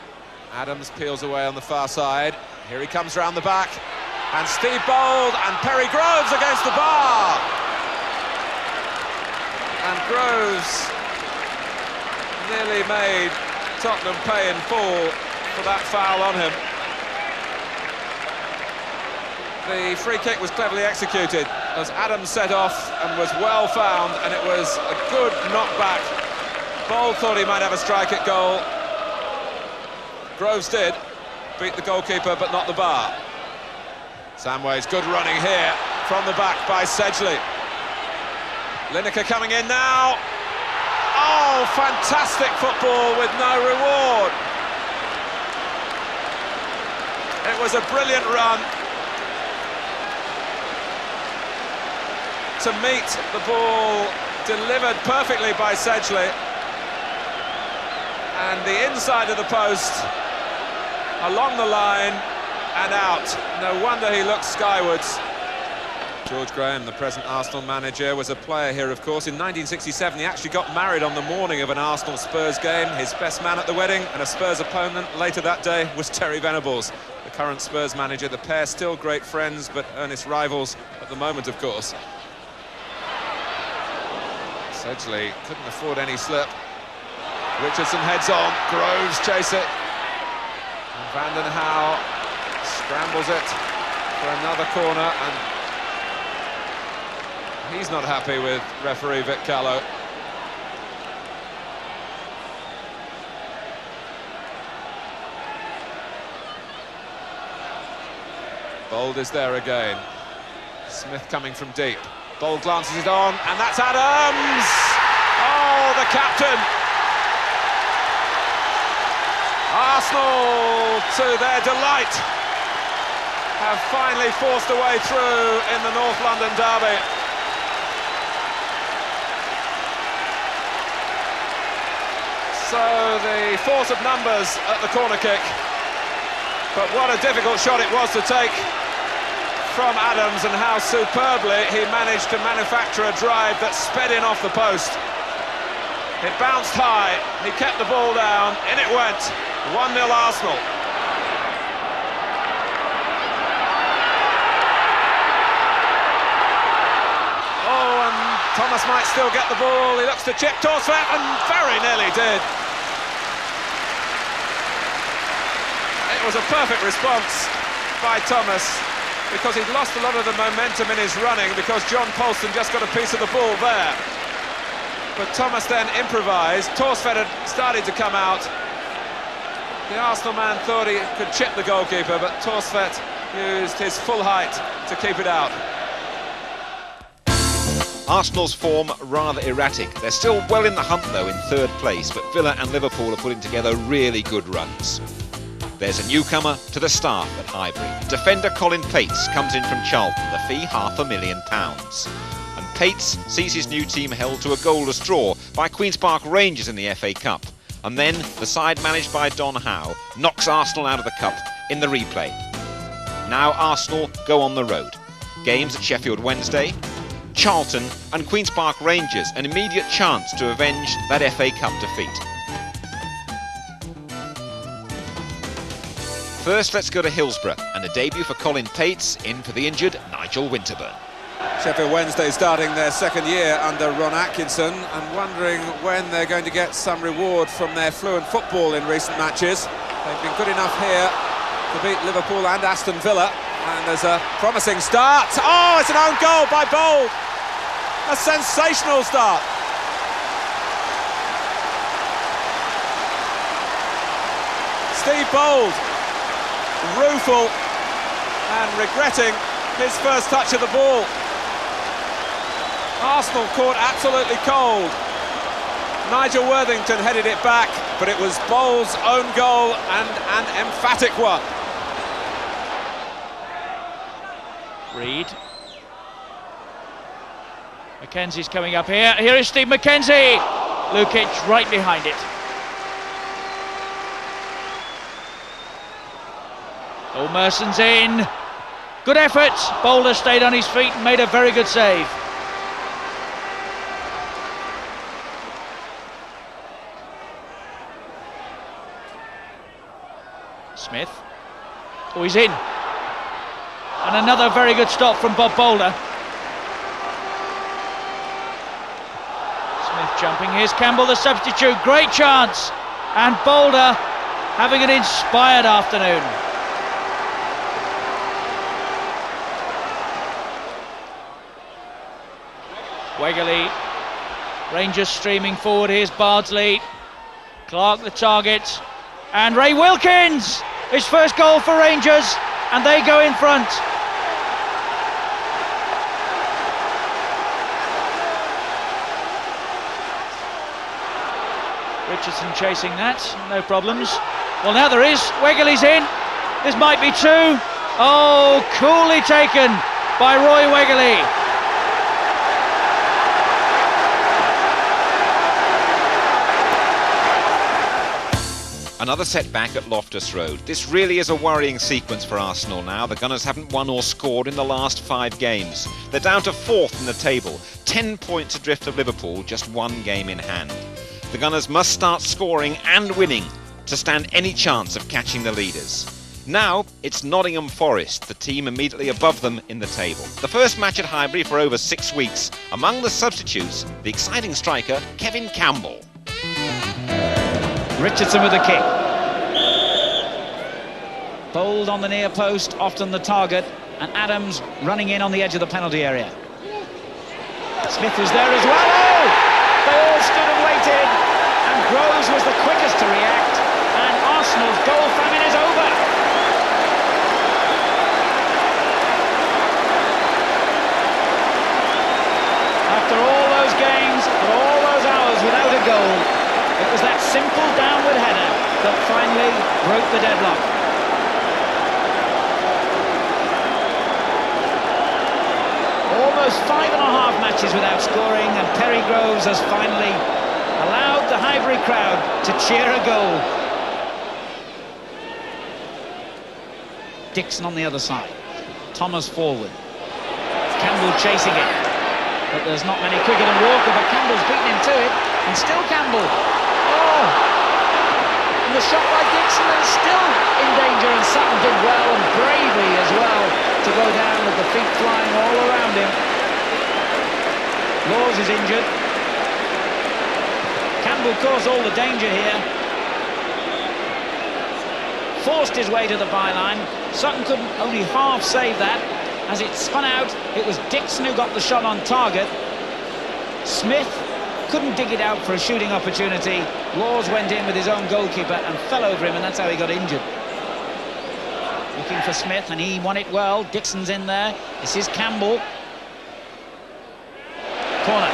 Speaker 3: Adams peels away on the far side. Here he comes round the back. And Steve Bold and Perry Groves against the bar. And Groves nearly made Tottenham pay in full for that foul on him. The free kick was cleverly executed as Adams set off and was well found, and it was a good knockback. Bold thought he might have a strike at goal. Groves did, beat the goalkeeper but not the bar. Samway's good running here from the back by Sedgley. Lineker coming in now. Oh, fantastic football with no reward. It was a brilliant run to meet the ball, delivered perfectly by Sedgley. and the inside of the post, along the line and out. No wonder he looks skywards. George Graham, the present Arsenal manager, was a player here, of course. In 1967, he actually got married on the morning of an Arsenal-Spurs game. His best man at the wedding and a Spurs opponent later that day was Terry Venables, the current Spurs manager. The pair still great friends, but earnest rivals at the moment, of course. Sedgley couldn't afford any slip. Richardson heads on, Groves chase it. And Vanden Hauwe scrambles it for another corner, and he's not happy with referee Vic Callow. Bold is there again. Smith coming from deep. Bold glances it on, and that's Adams! Oh, the captain! Arsenal, to their delight, have finally forced a way through in the North London derby. So the force of numbers at the corner kick, but what a difficult shot it was to take from Adams, and how superbly he managed to manufacture a drive that sped in off the post. It bounced high, he kept the ball down, in it went, 1-0 Arsenal. Oh, and Thomas might still get the ball, he looks to chip Torsvett, and very nearly did. It was a perfect response by Thomas, because he'd lost a lot of the momentum in his running, because John Polston just got a piece of the ball there. But Thomas then improvised. Torsvett had started to come out. The Arsenal man thought he could chip the goalkeeper, but Torsvett used his full height to keep it out.
Speaker 1: Arsenal's form rather erratic. They're still well in the hunt though, in third place, but Villa and Liverpool are putting together really good runs. There's a newcomer to the staff at Highbury. Defender Colin Pates comes in from Charlton, the fee £500,000. And Pates sees his new team held to a goalless draw by Queen's Park Rangers in the FA Cup. And then the side managed by Don Howe knocks Arsenal out of the cup in the replay. Now Arsenal go on the road. Games at Sheffield Wednesday, Charlton and Queen's Park Rangers, an immediate chance to avenge that FA Cup defeat. First, let's go to Hillsborough and a debut for Colin Pates in for the injured Nigel Winterburn.
Speaker 3: Sheffield Wednesday starting their second year under Ron Atkinson and wondering when they're going to get some reward from their fluent football in recent matches. They've been good enough here to beat Liverpool and Aston Villa, and there's a promising start. Oh, it's an own goal by Bold. A sensational start. Steve Bold, rueful and regretting his first touch of the ball. Arsenal caught absolutely cold. Nigel Worthington headed it back, but it was Bold's own goal, and an emphatic one.
Speaker 4: Reed. Mackenzie's coming up here. Here is Steve Mackenzie. Lukic right behind it. Oh, Merson's in. Good effort. Bowler stayed on his feet and made a very good save. Smith. Oh, he's in. And another very good stop from Bob Bowler. Smith jumping. Here's Campbell, the substitute. Great chance. And Bowler having an inspired afternoon. Wegerle. Rangers streaming forward. Here's Bardsley. Clark the target. And Ray Wilkins! His first goal for Rangers, and they go in front. Richardson chasing that, no problems. Well, now there is. Wegerle's in. This might be two. Oh, coolly taken by Roy Wegerle.
Speaker 1: Another setback at Loftus Road. This really is a worrying sequence for Arsenal now. The Gunners haven't won or scored in the last 5 games. They're down to 4th in the table, 10 points adrift of Liverpool, just 1 game in hand. The Gunners must start scoring and winning to stand any chance of catching the leaders. Now it's Nottingham Forest, the team immediately above them in the table. The first match at Highbury for over 6 weeks. Among the substitutes, the exciting striker Kevin Campbell.
Speaker 4: Richardson with a kick. Bold on the near post, often the target, and Adams running in on the edge of the penalty area. Smith was there as well. Oh! They all stood and waited, and Groves was the quickest to react, and Arsenal's goal famine is over. After all those games, for all those hours without a goal, it was that simple downward header that finally broke the deadlock. Almost 5.5 matches without scoring, and Perry Groves has finally allowed the Highbury crowd to cheer a goal. Dixon on the other side. Thomas forward. Campbell chasing it. But there's not many quicker than Walker, but Campbell's beaten him to it. And still Campbell. Oh! And the shot by Dixon, and still in danger, and Sutton did well and bravely as well to go down with the feet flying all around him. Laws is injured. Campbell caused all the danger here. Forced his way to the byline. Sutton couldn't only half save that. As it spun out, it was Dixon who got the shot on target. Smith couldn't dig it out for a shooting opportunity. Laws went in with his own goalkeeper and fell over him, and that's how he got injured. Looking for Smith, and he won it well. Dixon's in there. This is Campbell. Corner.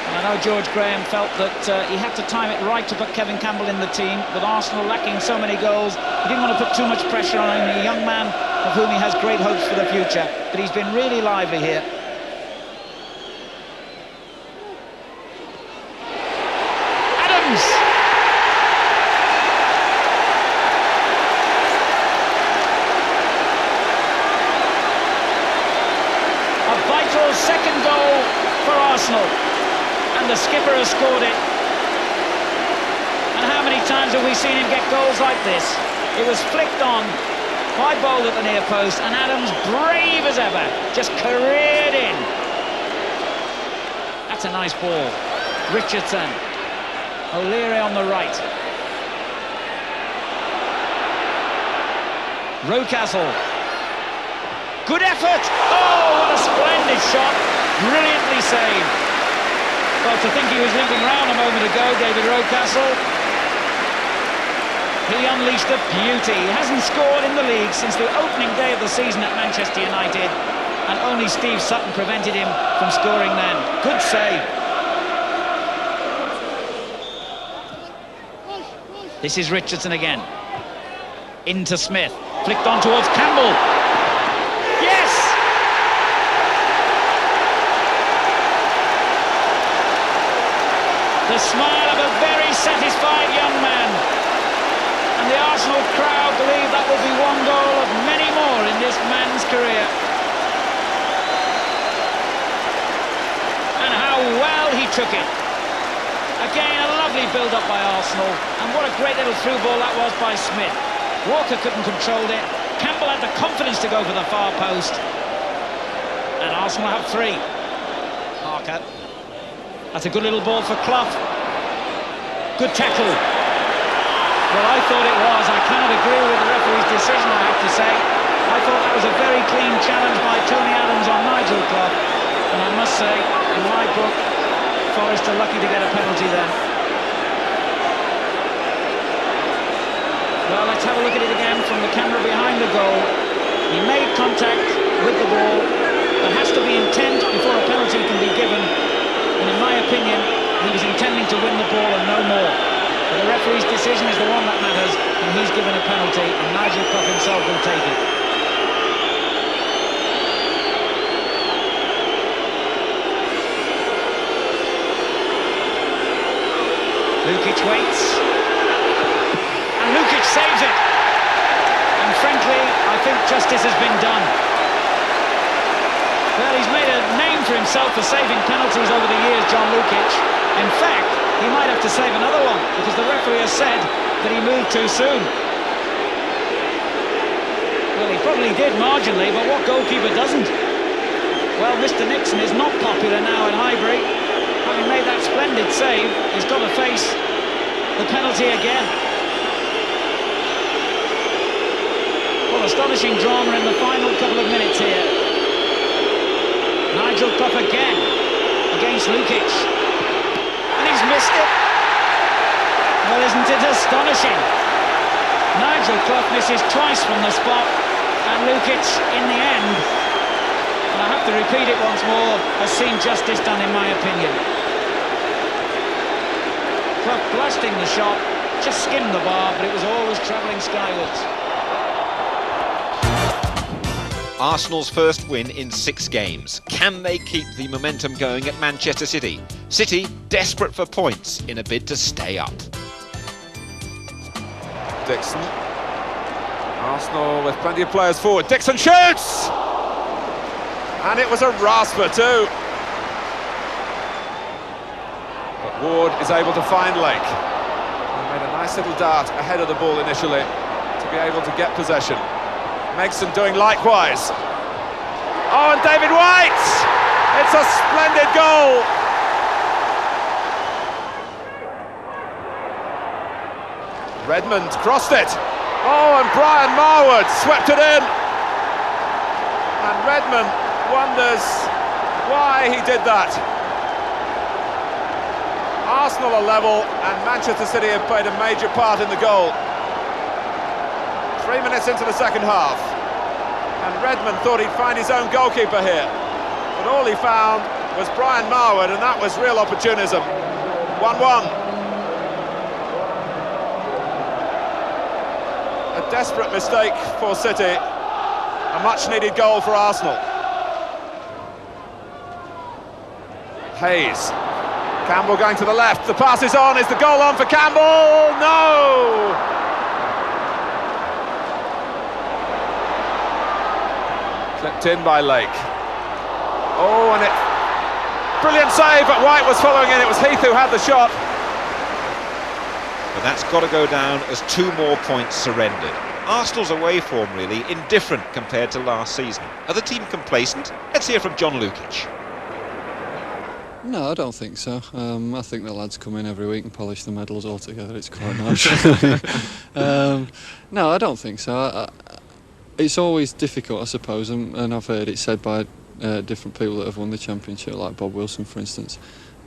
Speaker 4: And I know George Graham felt that he had to time it right to put Kevin Campbell in the team. With Arsenal lacking so many goals, he didn't want to put too much pressure on him. A young man of whom he has great hopes for the future. But he's been really lively here. Adams! A vital second goal for Arsenal. And the skipper has scored it. And how many times have we seen him get goals like this? It was flicked on by Bold at the near post, and Adams, brave as ever, just careered in. That's a nice ball. Richardson. O'Leary on the right. Rocastle. Good effort! Oh, what a splendid shot! Brilliantly saved. Well, to think he was limping round a moment ago, David Rocastle. He unleashed a beauty. He hasn't scored in the league since the opening day of the season at Manchester United, and only Steve Sutton prevented him from scoring then. Good save. This is Richardson again. Into Smith. Flicked on towards Campbell. Yes! The smile of a very satisfied young man. And the Arsenal crowd believe that will be one goal of many more in this man's career. And how well he took it. Again, a lovely build-up by Arsenal. And what a great little through ball that was by Smith. Walker couldn't control it. Campbell had the confidence to go for the far post. And Arsenal have 3. Parker. That's a good little ball for Clough. Good tackle. Well, I thought it was. I cannot agree with the referee's decision, I have to say. I thought that was a very clean challenge by Tony Adams on Nigel Clough. And I must say, in my book, Forest are lucky to get a penalty there. Well, let's have a look at it again from the camera behind the goal. He made contact with the ball. There has to be intent before a penalty can be given. And in my opinion, he was intending to win the ball and no more. But the referee's decision is the one that matters, and he's given a penalty, and Nigel Clough himself will take it. Lukic waits. And Lukic saves it. And frankly, I think justice has been done. Well, he's made a name for himself for saving penalties over the years, John Lukic. In fact, he might have to save another one, because the referee has said that he moved too soon. Well, he probably did marginally, but what goalkeeper doesn't? Well, Mr. Nixon is not popular now in Highbury. Having made that splendid save, he's got to face the penalty again. Well, astonishing drama in the final couple of minutes here. Nigel Clough again against Lukic. And he's missed it. Well, isn't it astonishing? Nigel Clough misses twice from the spot, and Lukic, in the end, and I have to repeat it once more, has seen justice done, in my opinion. Clough blasting the shot, just skimmed the bar, but it was always travelling skywards.
Speaker 1: Arsenal's first win in 6 games. Can they keep the momentum going at Manchester City? City desperate for points in a bid to stay up.
Speaker 3: Dixon. Arsenal with plenty of players forward. Dixon shoots! And it was a rasper too. But Ward is able to find Lake. He made a nice little dart ahead of the ball initially to be able to get possession. Megson doing likewise. Oh, and David White! It's a splendid goal! Redmond crossed it. Oh, and Brian Marwood swept it in. And Redmond wonders why he did that. Arsenal are level, and Manchester City have played a major part in the goal. 3 minutes into the second half, and Redmond thought he'd find his own goalkeeper here, but all he found was Brian Marwood, and that was real opportunism. 1-1. A desperate mistake for City, a much-needed goal for Arsenal. Hayes, Campbell going to the left, the pass is on, is the goal on for Campbell? No! Clipped in by Lake. Oh, and it... Brilliant save, but White was following in. It was Heath who had the shot.
Speaker 1: But that's got to go down as 2 more points surrendered. Arsenal's away form really indifferent compared to last season. Are the team complacent? Let's hear from John Lukic.
Speaker 6: No, I don't think so. I think the lads come in every week and polish the medals all together. It's quite nice. No, I don't think so. It's always difficult, I suppose, and I've heard it said by different people that have won the championship, like Bob Wilson, for instance.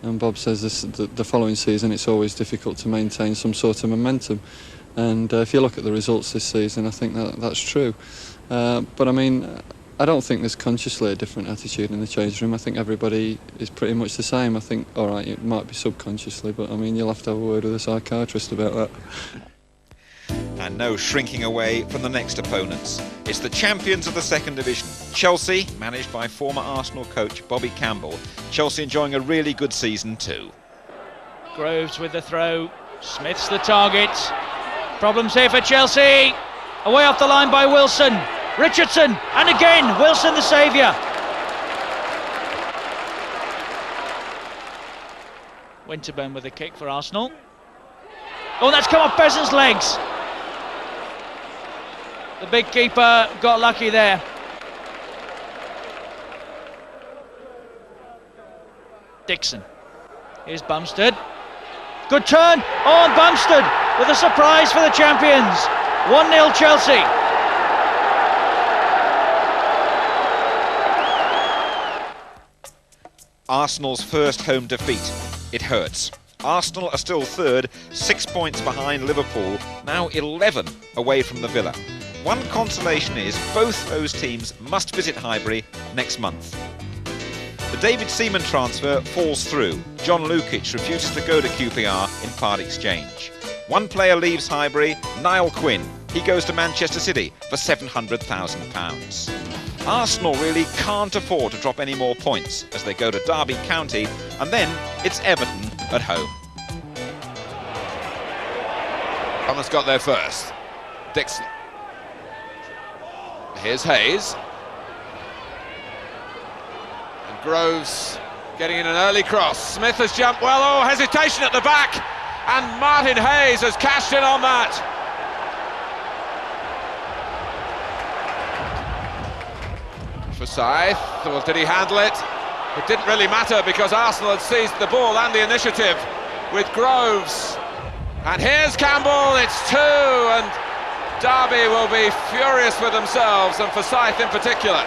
Speaker 6: And Bob says the following season it's always difficult to maintain some sort of momentum. And if you look at the results this season, I think that's true. But I mean, I don't think there's consciously a different attitude in the changing room. I think everybody is pretty much the same. I think, all right, it might be subconsciously, but I mean, you'll have to have a word with a psychiatrist about that.
Speaker 1: And no shrinking away from the next opponents. It's the champions of the second division, Chelsea, managed by former Arsenal coach Bobby Campbell. Chelsea enjoying a really good season too.
Speaker 4: Groves with the throw, Smith's the target. Problems here for Chelsea. Away off the line by Wilson. Richardson, and again, Wilson the saviour. Winterburn with a kick for Arsenal. Oh, that's come off Besant's legs. The big keeper got lucky there. Dixon. Here's Bumstead. Good turn. Oh, and Bumstead with a surprise for the champions. 1-0 Chelsea.
Speaker 1: Arsenal's first home defeat. It hurts. Arsenal are still third, 6 points behind Liverpool, now 11 away from the Villa. One consolation is both those teams must visit Highbury next month. The David Seaman transfer falls through. John Lukic refuses to go to QPR in part exchange. One player leaves Highbury, Niall Quinn. He goes to Manchester City for £700,000. Arsenal really can't afford to drop any more points as they go to Derby County, and then it's Everton at home.
Speaker 3: Thomas got there first. Dixon. Here's Hayes. And Groves getting in an early cross. Smith has jumped well. Oh, hesitation at the back. And Martin Hayes has cashed in on that. Forsyth. Well, did he handle it? It didn't really matter because Arsenal had seized the ball and the initiative with Groves. And here's Campbell, it's 2, and Derby will be furious with themselves, and Forsyth in particular.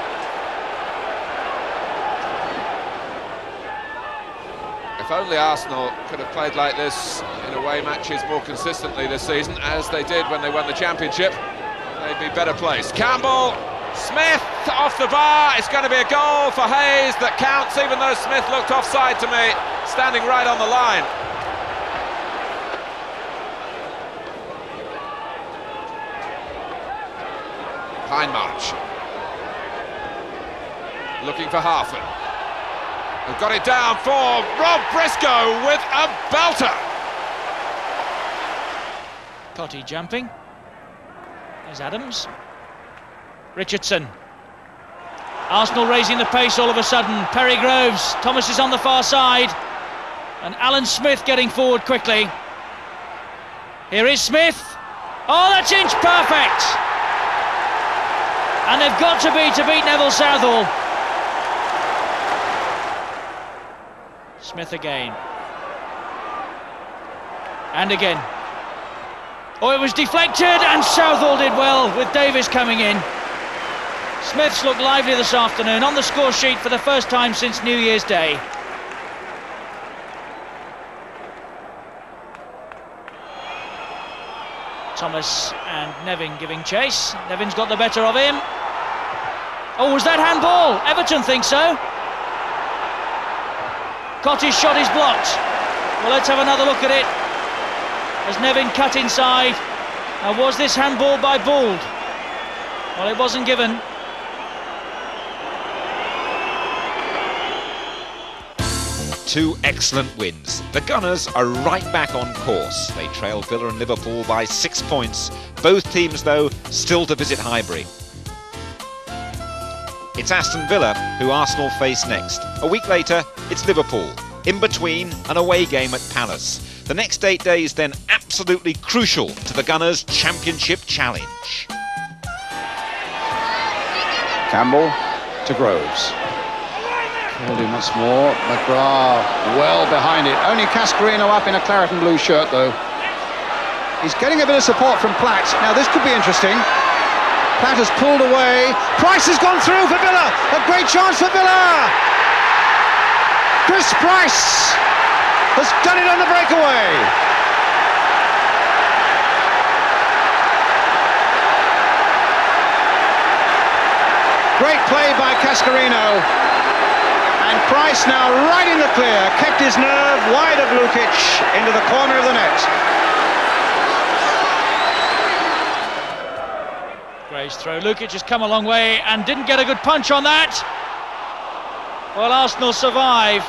Speaker 3: If only Arsenal could have played like this in away matches more consistently this season, as they did when they won the championship, they'd be better placed. Campbell, Smith off the bar. It's going to be a goal for Hayes that counts, even though Smith looked offside to me, standing right on the line. Hindmarch looking for Harford. They've got it down for Rob Briscoe with a belter.
Speaker 4: Cotty jumping. There's Adams. Richardson. Arsenal raising the pace all of a sudden. Perry Groves. Thomas is on the far side. And Alan Smith getting forward quickly. Here is Smith. Oh, that's inch perfect. And they've got to beat Neville Southall. Smith again. And again. Oh, it was deflected, and Southall did well with Davis coming in. Smith's looked lively this afternoon, on the score sheet for the first time since New Year's Day. Thomas and Nevin giving chase. Nevin's got the better of him. Oh, was that handball? Everton think so. Cotty's shot is blocked. Well, let's have another look at it. As Nevin cut inside. Now, was this handball by Bould? Well, it wasn't given.
Speaker 1: Two excellent wins. The Gunners are right back on course. They trail Villa and Liverpool by 6 points. Both teams, though, still to visit Highbury. It's Aston Villa who Arsenal face next. A week later, it's Liverpool. In between, an away game at Palace. The next 8 days then absolutely crucial to the Gunners' championship challenge.
Speaker 2: Campbell to Groves. Holding once more. McGrath well behind it. Only Cascarino up in a claret and blue shirt, though. He's getting a bit of support from Platt. Now, this could be interesting. Platt has pulled away. Price has gone through for Villa. A great chance for Villa. Chris Price has done it on the breakaway. Great play by Cascarino. And Price now right in the clear. Kept his nerve wide of Lukic into the corner of the net.
Speaker 4: Gray's throw. Lukic has come a long way and didn't get a good punch on that. Well, Arsenal survive.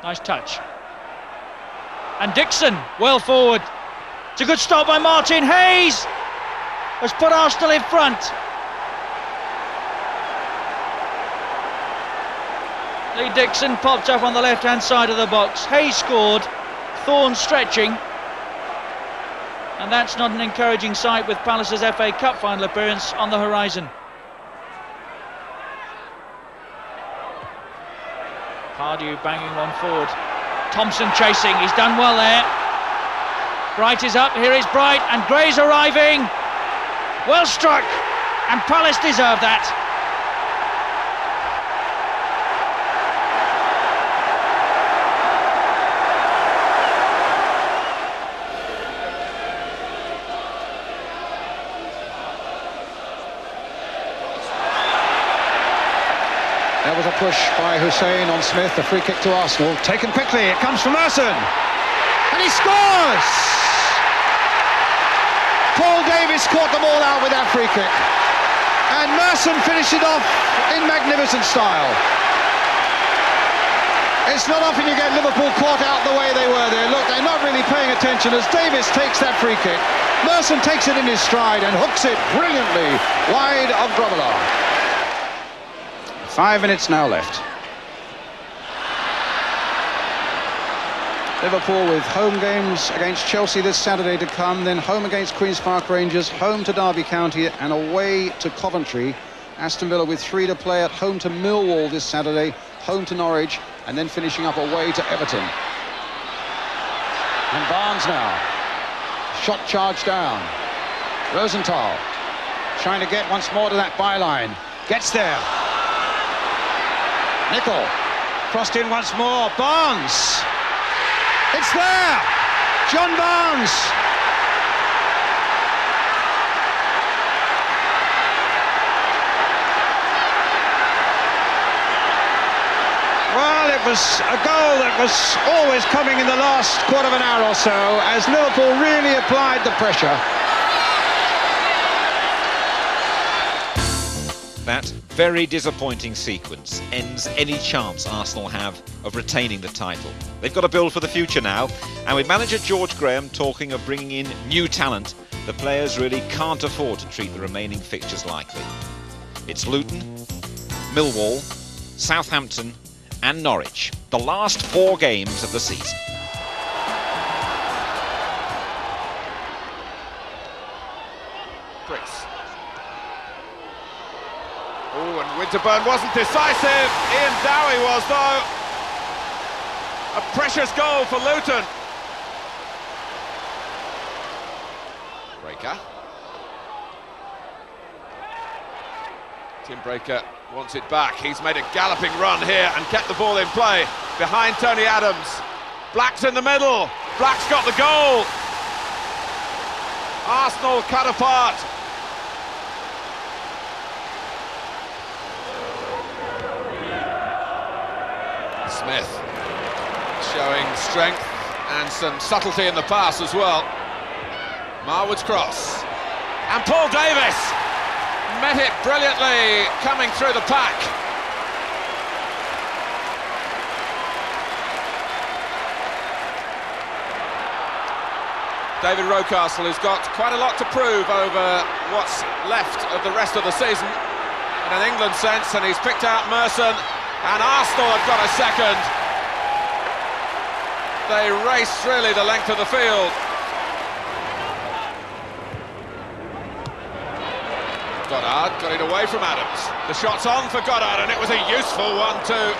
Speaker 4: Nice touch. And Dixon, well forward. It's a good stop by Martin. Hayes has put Arsenal in front. Lee Dixon popped up on the left-hand side of the box. Hayes scored. Thorne stretching. And that's not an encouraging sight with Palace's FA Cup final appearance on the horizon. Pardew banging one forward. Thompson chasing, he's done well there. Bright is up, here is Bright, and Gray's arriving. Well struck, and Palace deserve that.
Speaker 2: There was a push by Hussein on Smith, a free kick to Arsenal. Taken quickly, it comes from Merson. And he scores! Paul Davis caught the ball out with that free kick. And Merson finished it off in magnificent style. It's not often you get Liverpool caught out the way they were there. Look, they're not really paying attention as Davis takes that free kick. Merson takes it in his stride and hooks it brilliantly wide of Grobbelaar. 5 minutes now left. Liverpool with home games against Chelsea this Saturday to come, then home against Queen's Park Rangers, home to Derby County and away to Coventry. Aston Villa with 3 to play at home to Millwall this Saturday, home to Norwich, and then finishing up away to Everton. And Barnes now. Shot charged down. Rosenthal trying to get once more to that byline. Gets there. Nicol crossed in once more. Barnes. It's there. John Barnes. Well, it was a goal that was always coming in the last quarter of an hour or so as Liverpool really applied the pressure.
Speaker 1: That very disappointing sequence ends any chance Arsenal have of retaining the title. They've got to build for the future now, and with manager George Graham talking of bringing in new talent, the players really can't afford to treat the remaining fixtures lightly. It's Luton, Millwall, Southampton and Norwich, the last 4 games of the season.
Speaker 3: Bricks. Oh, and Winterburn wasn't decisive. Ian Dowie was, though. A precious goal for Luton. Breaker. Tim Breaker wants it back. He's made a galloping run here and kept the ball in play behind Tony Adams. Black's in the middle. Black's got the goal. Arsenal cut apart. Smith showing strength and some subtlety in the pass as well. Marwood's cross. And Paul Davis met it brilliantly, coming through the pack. David Rocastle, who's got quite a lot to prove over what's left of the rest of the season in an England sense, and he's picked out Merson, and Arsenal have got a second. They raced really the length of the field. Goddard got it away from Adams. The shot's on for Goddard, and it was a useful one too.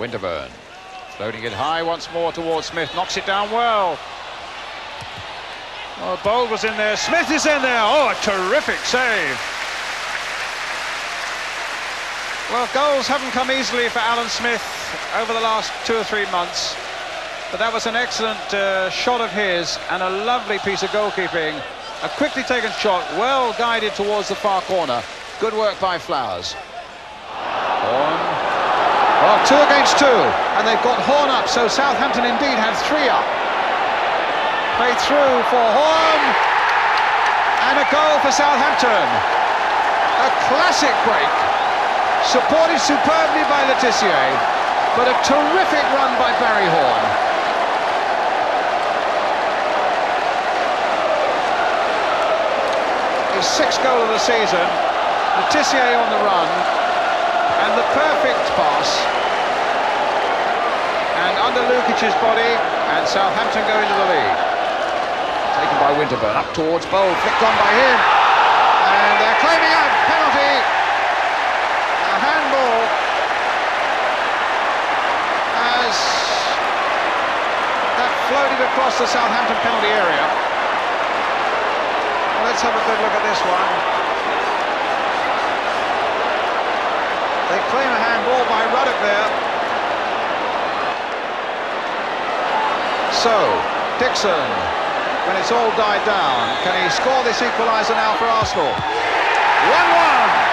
Speaker 2: Winterburn floating it high once more towards Smith, knocks it down well. Oh, Bold was in there, Smith is in there. Oh, a terrific save. Well, goals haven't come easily for Alan Smith over the last 2 or 3 months, but that was an excellent shot of his and a lovely piece of goalkeeping. A quickly taken shot, well guided towards the far corner. Good work by Flowers. Horn. Well, 2 against 2, and they've got Horn up, so Southampton indeed have 3 up. Played through for Horn, and a goal for Southampton. A classic break. Supported superbly by Letizia, but a terrific run by Barry Horn. His 6th goal of the season. Letizia on the run, and the perfect pass. And under Lukic's body, and Southampton go into the lead. Taken by Winterburn, up towards Bold, flicked on by him. And they're claiming a penalty. Handball as that floated across the Southampton penalty area. Well, let's have a good look at this one. They claim a handball by Ruddock there. So, Dixon, when it's all died down, can he score this equaliser now for Arsenal? 1-1.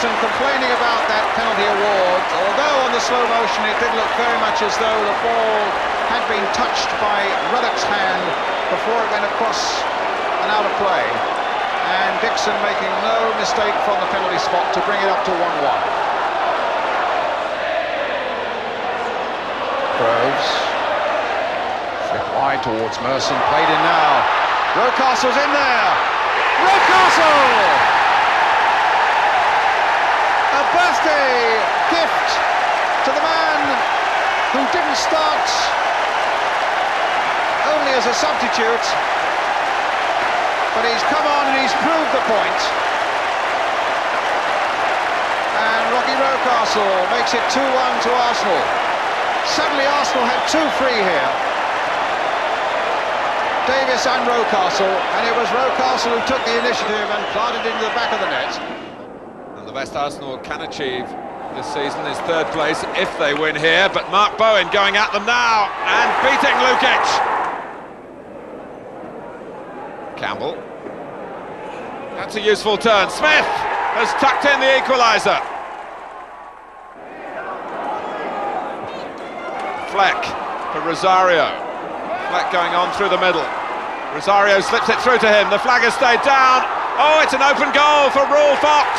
Speaker 2: Dixon complaining about that penalty award, although on the slow motion it did look very much as though the ball had been touched by Ruddock's hand before it went across and out of play. And Dixon making no mistake from the penalty spot to bring it up to 1-1. Groves. Flick wide towards Merson, played in now. Rocastle's in there. Rocastle! A birthday gift to the man who didn't start only as a substitute, but he's come on and he's proved the point. And Rocky Rocastle makes it 2-1 to Arsenal. Suddenly Arsenal had 2 free here. Davis and Rocastle, and it was Rocastle who took the initiative and planted into the back of the net.
Speaker 3: And the best Arsenal can achieve this season is 3rd place if they win here, but Mark Bowen going at them now and beating Lukic. Campbell. That's a useful turn. Smith has tucked in the equaliser. Fleck for Rosario. Fleck going on through the middle. Rosario slips it through to him. The flag has stayed down. Oh, it's an open goal for Rule Fox.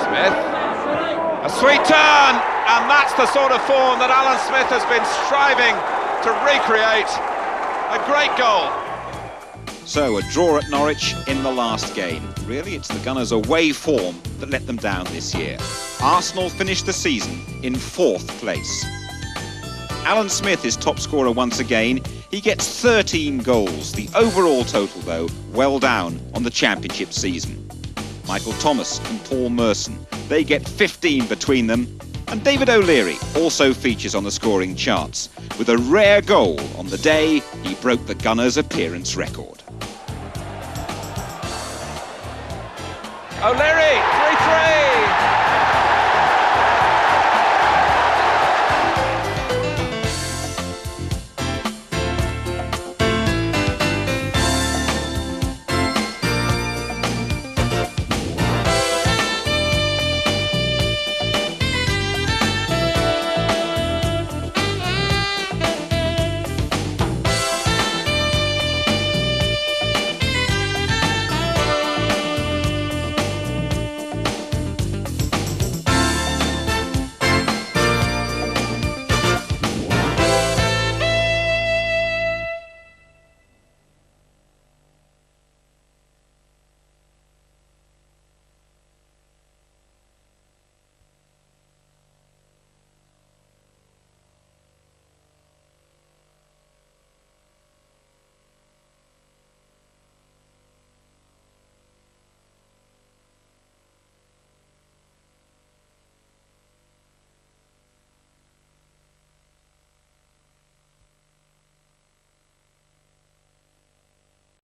Speaker 3: Smith. A sweet turn, and that's the sort of form that Alan Smith has been striving to recreate. A great goal.
Speaker 1: So, a draw at Norwich in the last game. Really, it's the Gunners' away form that let them down this year. Arsenal finished the season in 4th place. Alan Smith is top scorer once again. He gets 13 goals. The overall total, though, well down on the championship season. Michael Thomas and Paul Merson, they get 15 between them. And David O'Leary also features on the scoring charts, with a rare goal on the day he broke the Gunners' appearance record.
Speaker 3: O'Leary